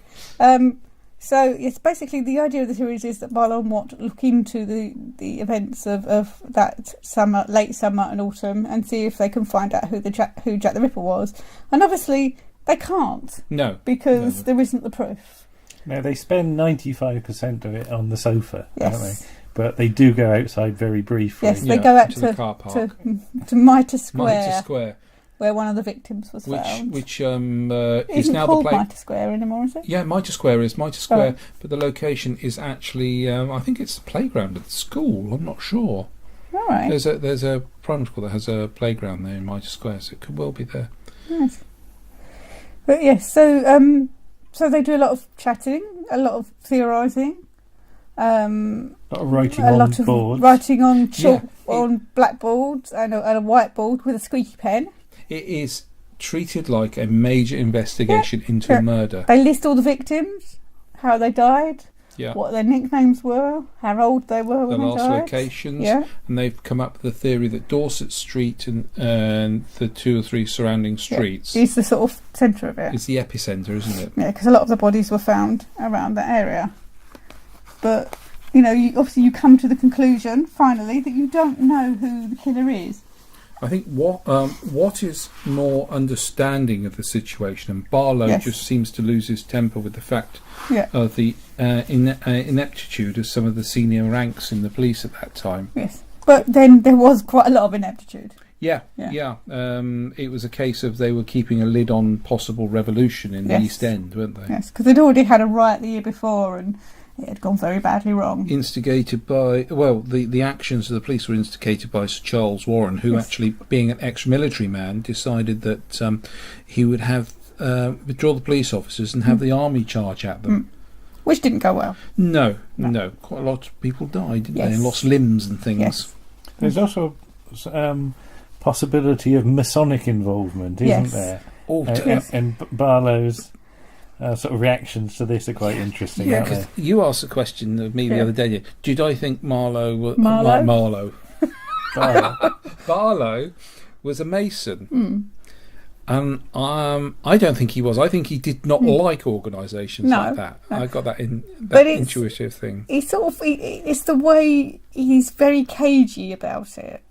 So, yes, basically the idea of the series is that Barlow and Watt look into the events of that summer, late summer and autumn, and see if they can find out who Jack the Ripper was. And obviously they can't. No. Because there isn't the proof. No, they spend 95% of it on the sofa, yes. don't they? But they do go outside very briefly. Yes, they go out to the car park. to Mitre Square. Mitre Square. Where one of the victims was found. Which is now called the Mitre Square anymore, is it? Yeah, Mitre Square is Mitre Square, but the location is actually I think it's the playground at the school. I'm not sure. All right. There's a primary school that has a playground there in Mitre Square, so it could well be there. Yes. But yes, so they do a lot of chatting, a lot of theorising. A lot of writing on boards. Writing on chalk on blackboards and a whiteboard with a squeaky pen. It is treated like a major investigation into a murder. They list all the victims, how they died, what their nicknames were, how old they were when they died. The last locations. And they've come up with the theory that Dorset Street and the 2 or 3 surrounding streets... is the sort of centre of it. It's the epicentre, isn't it? Yeah, because a lot of the bodies were found around that area. But, obviously you come to the conclusion, finally, that you don't know who the killer is. I think Watt is more understanding of the situation, and Barlow just seems to lose his temper with the fact of the ineptitude of some of the senior ranks in the police at that time. Yes, but then there was quite a lot of ineptitude. Yeah. It was a case of they were keeping a lid on possible revolution in the East End, weren't they? Yes, because they'd already had a riot the year before, and it had gone very badly wrong. Instigated by... Well, the actions of the police were instigated by Sir Charles Warren, who actually, being an ex-military man, decided that he would have withdraw the police officers and have the army charge at them. Which didn't go well. No. Quite a lot of people died, didn't they? And lost limbs and things. Yes. There's also possibility of Masonic involvement, isn't there? And Barlow's... sort of reactions to this are quite interesting, aren't they? You asked a question of me the other day. Did I think Barlow was a Mason? And I don't think he was. I think he did not like organisations like that. No. I got that intuitive thing. It's it's the way he's very cagey about it.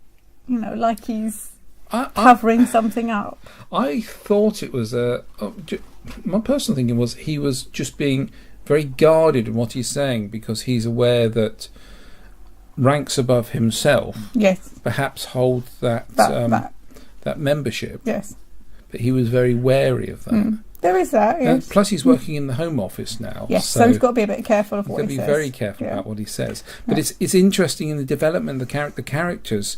Like he's covering something up. I thought it was my personal thinking was he was just being very guarded in what he's saying, because he's aware that ranks above himself perhaps hold that membership. Yes. But he was very wary of that. There is that, yes. Plus, he's working in the Home Office now. Yes, so he's got to be a bit careful of what he says. He's got to be very careful about what he says. But it's interesting in the development of the characters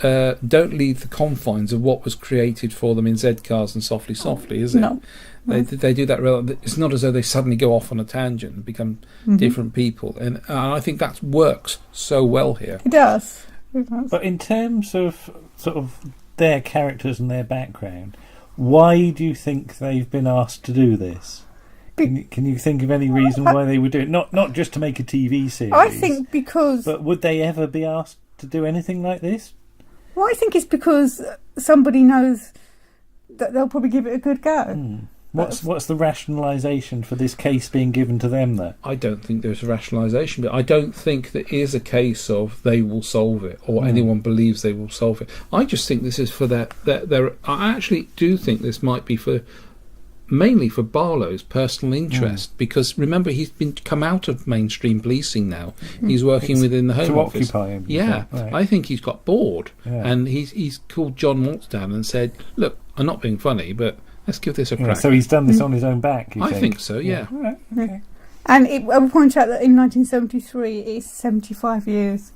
don't leave the confines of what was created for them in Z-Cars and Softly Softly, is it? No. They do that. It's not as though they suddenly go off on a tangent and become different people. And I think that works so well here. It does. But in terms of sort of their characters and their background, why do you think they've been asked to do this? Can you think of any reason why they would do it? Not just to make a TV series. I think because... But would they ever be asked to do anything like this? Well, I think it's because somebody knows that they'll probably give it a good go. What's the rationalisation for this case being given to them, though? I don't think there's a rationalisation, but I don't think there is a case of they will solve it or anyone believes they will solve it. I just think this is for their I actually do think this might be mainly for Barlow's personal interest, because remember, he's come out of mainstream policing now. He's working within the Home Office. To occupy him. Yeah, right. I think he's got bored, and Yeah. he's called John Watts down and said, "Look, I'm not being funny, but let's give this a crack." So he's done this on his own back, you I think so, yeah. All right, okay. And I will point out that in 1973, it's 75 years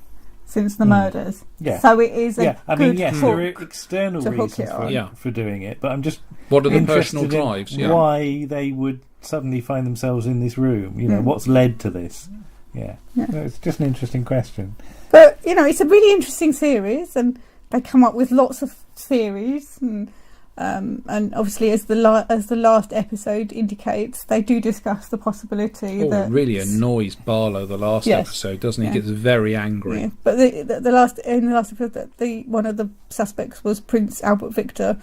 since the murders. Yeah. So it is a I good mean, yes, hook there are external to hook reasons it on. for doing it, but I'm just what are the interested personal in drives? Yeah. why they would suddenly find themselves in this room. You know, what's led to this? Yeah. So it's just an interesting question. But it's a really interesting series, and they come up with lots of theories, and obviously, as the last episode indicates, they do discuss the possibility that it really annoys Barlow. The last episode, doesn't he? He gets very angry. Yeah. But in the last episode, one of the suspects was Prince Albert Victor,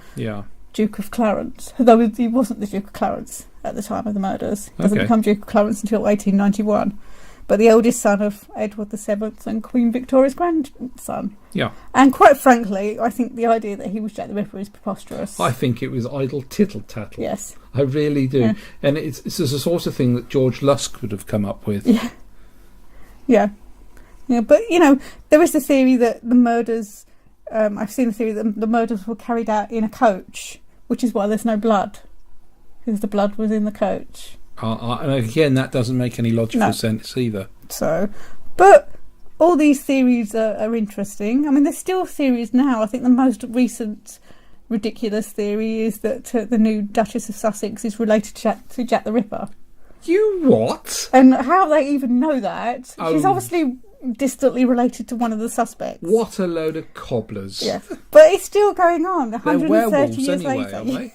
Duke of Clarence, though he wasn't the Duke of Clarence at the time of the murders. He doesn't become Duke of Clarence until 1891. But the eldest son of Edward VII and Queen Victoria's grandson. Yeah. And quite frankly, I think the idea that he was Jack the Ripper is preposterous. I think it was idle tittle-tattle. Yes. I really do. Yeah. And it's the sort of thing that George Lusk would have come up with. Yeah. Yeah. Yeah, but, there is the theory that the murders... I've seen the theory that the murders were carried out in a coach, which is why there's no blood. Because the blood was in the coach. And again, that doesn't make any logical sense either. So, but all these theories are interesting. I mean, there's still theories now. I think the most recent ridiculous theory is that the new Duchess of Sussex is related to Jack the Ripper. You what? And how they even know that? Oh. She's obviously distantly related to one of the suspects. What a load of cobblers. Yeah. But it's still going on. They're 130 werewolves years anyway, later. aren't they?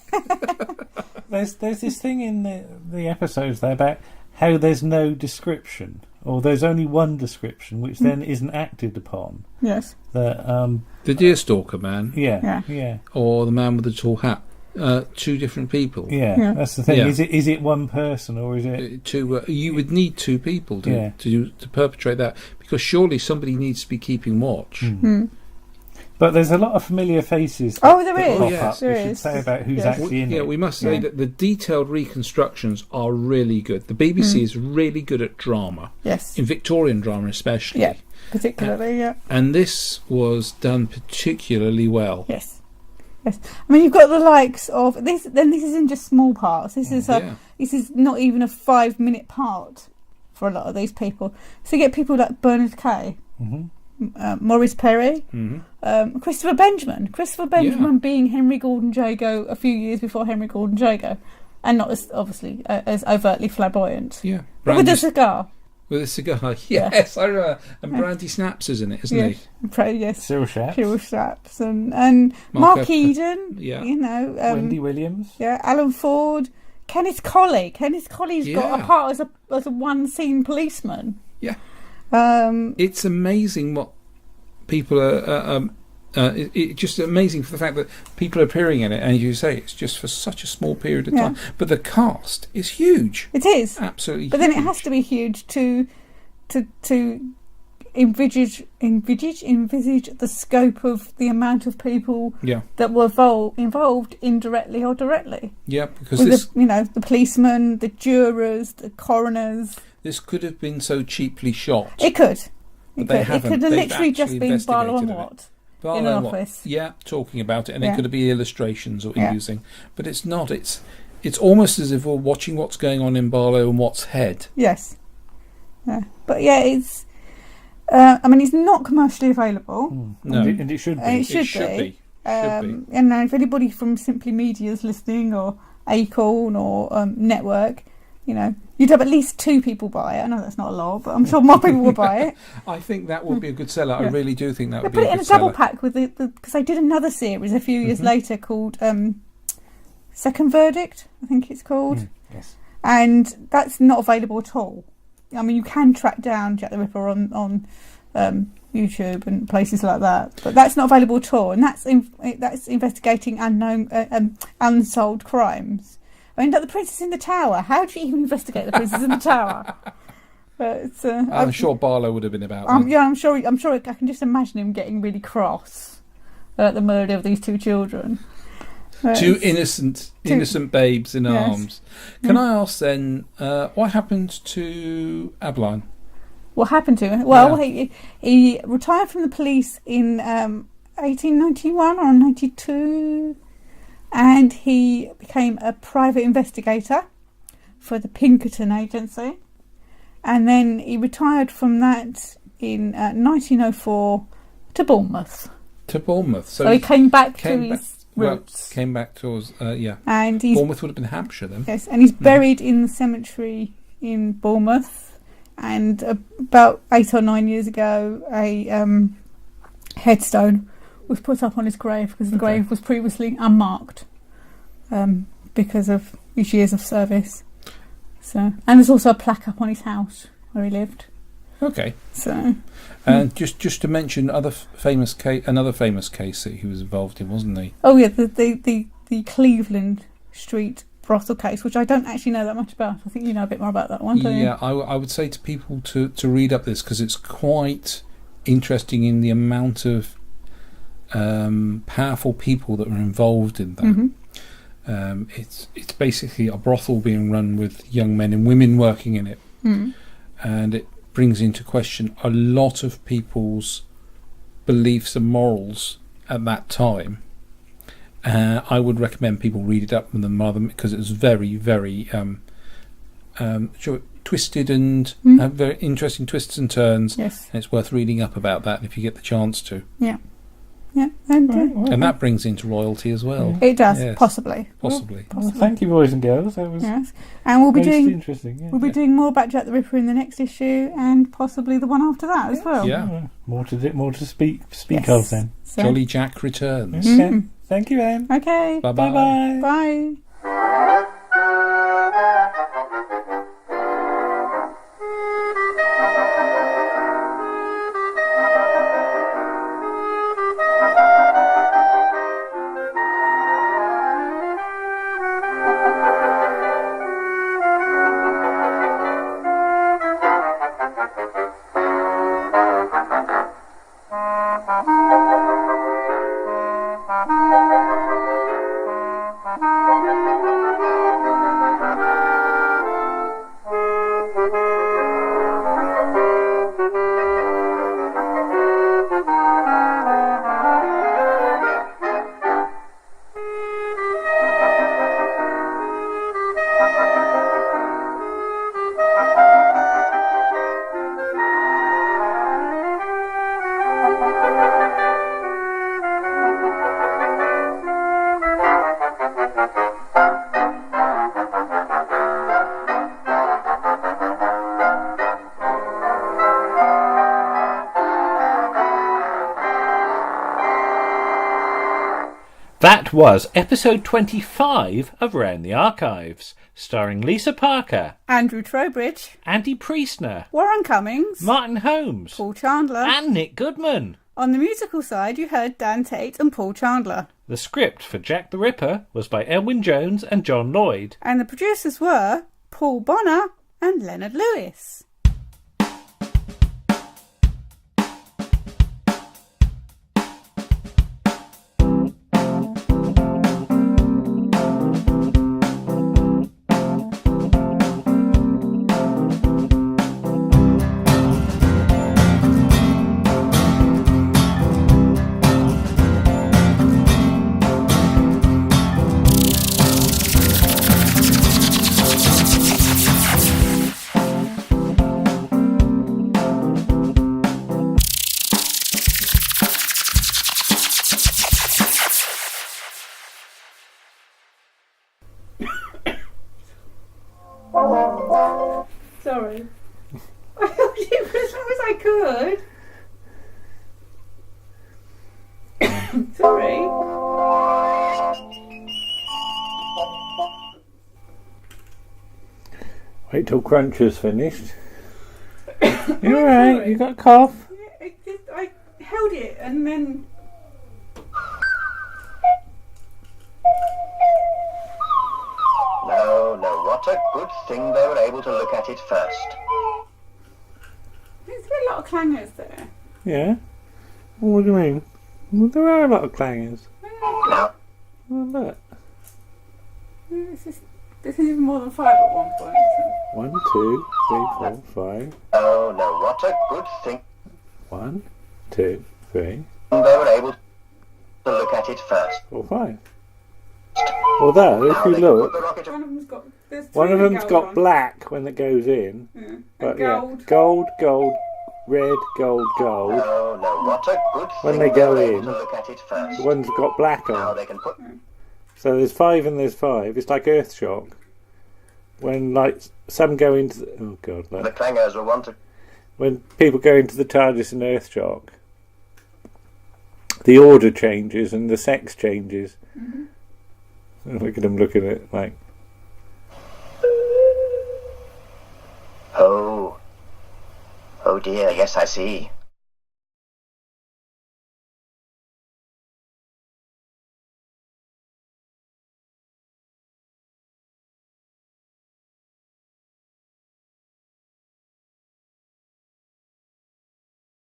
There's this thing in the episodes there about how there's no description, or there's only one description, which then isn't acted upon. Yes. The deerstalker man. Yeah. Or the man with the tall hat. Two different people. Yeah, that's the thing. Yeah. Is it one person, or is it two? You would need two people to perpetrate that, because surely somebody needs to be keeping watch. But there's a lot of familiar faces. Oh, there is. Pop up. We should say about who's actually in it. Yeah, we must say that the detailed reconstructions are really good. The BBC is really good at drama. Yes. In Victorian drama especially. Yeah, particularly, And this was done particularly well. Yes. Yes. I mean, you've got the likes of this. Then this is in just small parts. This is not even a 5-minute part for a lot of these people. So you get people like Bernard Kay, Maurice Perry, Christopher Benjamin. Christopher Benjamin being Henry Gordon Jago a few years before Henry Gordon Jago, and not as obviously as overtly flamboyant. Yeah, but with a cigar. With a cigar, yes, I remember. And Brandy Snaps is in it, isn't he? Yes, Cyril Shaps. Cyril Shaps and Mark Eden. Yeah, Wendy Williams. Yeah, Alan Ford, Kenneth Colley. Kenneth Colley's got a part as a one-scene policeman. Yeah, it's amazing what people are. It's just amazing for the fact that people are appearing in it, and as you say, it's just for such a small period of time. But the cast is huge. It is absolutely. But huge. Then it has to be huge to envisage the scope of the amount of people that were involved indirectly or directly. Yeah, because with the policemen, the jurors, the coroners. This could have been so cheaply shot. It could. It could have literally just been Barlow and Watt. In an office. Yeah, talking about it, and it could be illustrations or using, but it's not. It's It's almost as if we're watching what's going on in Barlow and Watt's head. Yes. Yeah. But yeah, it's. It's not commercially available. No, and it should be. It should be. And if anybody from Simply Media is listening, or Acorn, or Network, you'd have at least 2 people buy it. I know that's not a lot, but I'm sure more people will buy it. I think that would be a good seller. I really do think that would be put a it in good a double seller. pack with because they did another series a few years later called Second Verdict, I think it's called. Yes. And that's not available at all. I mean, you can track down Jack the Ripper on YouTube and places like that, but that's not available at all. And that's investigating unknown, unsolved crimes. I mean, like The Princess in the Tower. How do you even investigate The Princess in the Tower? But I'm sure Barlow would have been about that. Yeah, I'm sure. I can just imagine him getting really cross at the murder of these 2 children. 2 innocent babes in arms. Can I ask then, what happened to Abeline? What happened to him? Well, he retired from the police in 1891 or 92, and he became a private investigator for the Pinkerton Agency, and then he retired from that in 1904 to Bournemouth. So he came back to his roots. Came back towards And Bournemouth would have been Hampshire then. Yes, and he's buried in the cemetery in Bournemouth. And about 8 or 9 years ago, a headstone was put up on his grave because the grave was previously unmarked because of his years of service. So, and there's also a plaque up on his house where he lived. Okay. So, and just to mention another famous case that he was involved in, wasn't he? Oh yeah, the Cleveland Street brothel case, which I don't actually know that much about. I think you know a bit more about that one, don't you? Yeah, I would say to people to read up this because it's quite interesting in the amount of powerful people that were involved in that. Mm-hmm. It's basically a brothel being run with young men and women working in it, and it brings into question a lot of people's beliefs and morals at that time. I would recommend people read it up with them rather because it was very, very twisted and very interesting twists and turns. Yes. And it's worth reading up about that if you get the chance to. Yeah. Yeah. And that brings into royalty as well. It does, Yes. possibly. Well, thank you, boys and girls. That was and we'll be most doing interesting. Yeah. We'll be doing more about Jack the Ripper in the next issue, and possibly the one after that as well. Yeah. More to speak Yes. of then. So- Jolly Jack returns. Okay. Thank you, Anne. Okay. Bye-bye. Bye-bye. Bye. That was episode 25 of Round the Archives, starring Lisa Parker, Andrew Trowbridge, Andy Priestner, Warren Cummings, Martin Holmes, Paul Chandler, and Nick Goodman. On the musical side, you heard Dan Tate and Paul Chandler. The script for Jack the Ripper was by Elwyn Jones and John Lloyd. And the producers were Paul Bonner and Leonard Lewis. good. Sorry. Wait till Cruncher's finished. You alright? You got a cough? I held it and then... No, what a good thing they were able to look at it first. There's a lot of clangers there. Yeah? What do you mean? Well, there are a lot of clangers. No. Oh, look. This is even more than 5 at one point. So. 1, 2, 3, 4, 5. Oh, no, what a good thing. 1, 2, 3. They were able to look at it first. 4, 5. Although, if you look, one of them's got black when it goes in. Yeah. But gold. Yeah, gold, red, gold. Oh, no, what a good thing When they go were in, able to look at it first. one's got black Now on. they can put... So there's 5 and there's 5. It's like Earthshock. When like some go into the, oh god, look. The clangers will want to... When people go into the TARDIS and Earthshock, the order changes and the sex changes. Mm-hmm. Look at them looking at it like... Oh. Oh dear, yes I see.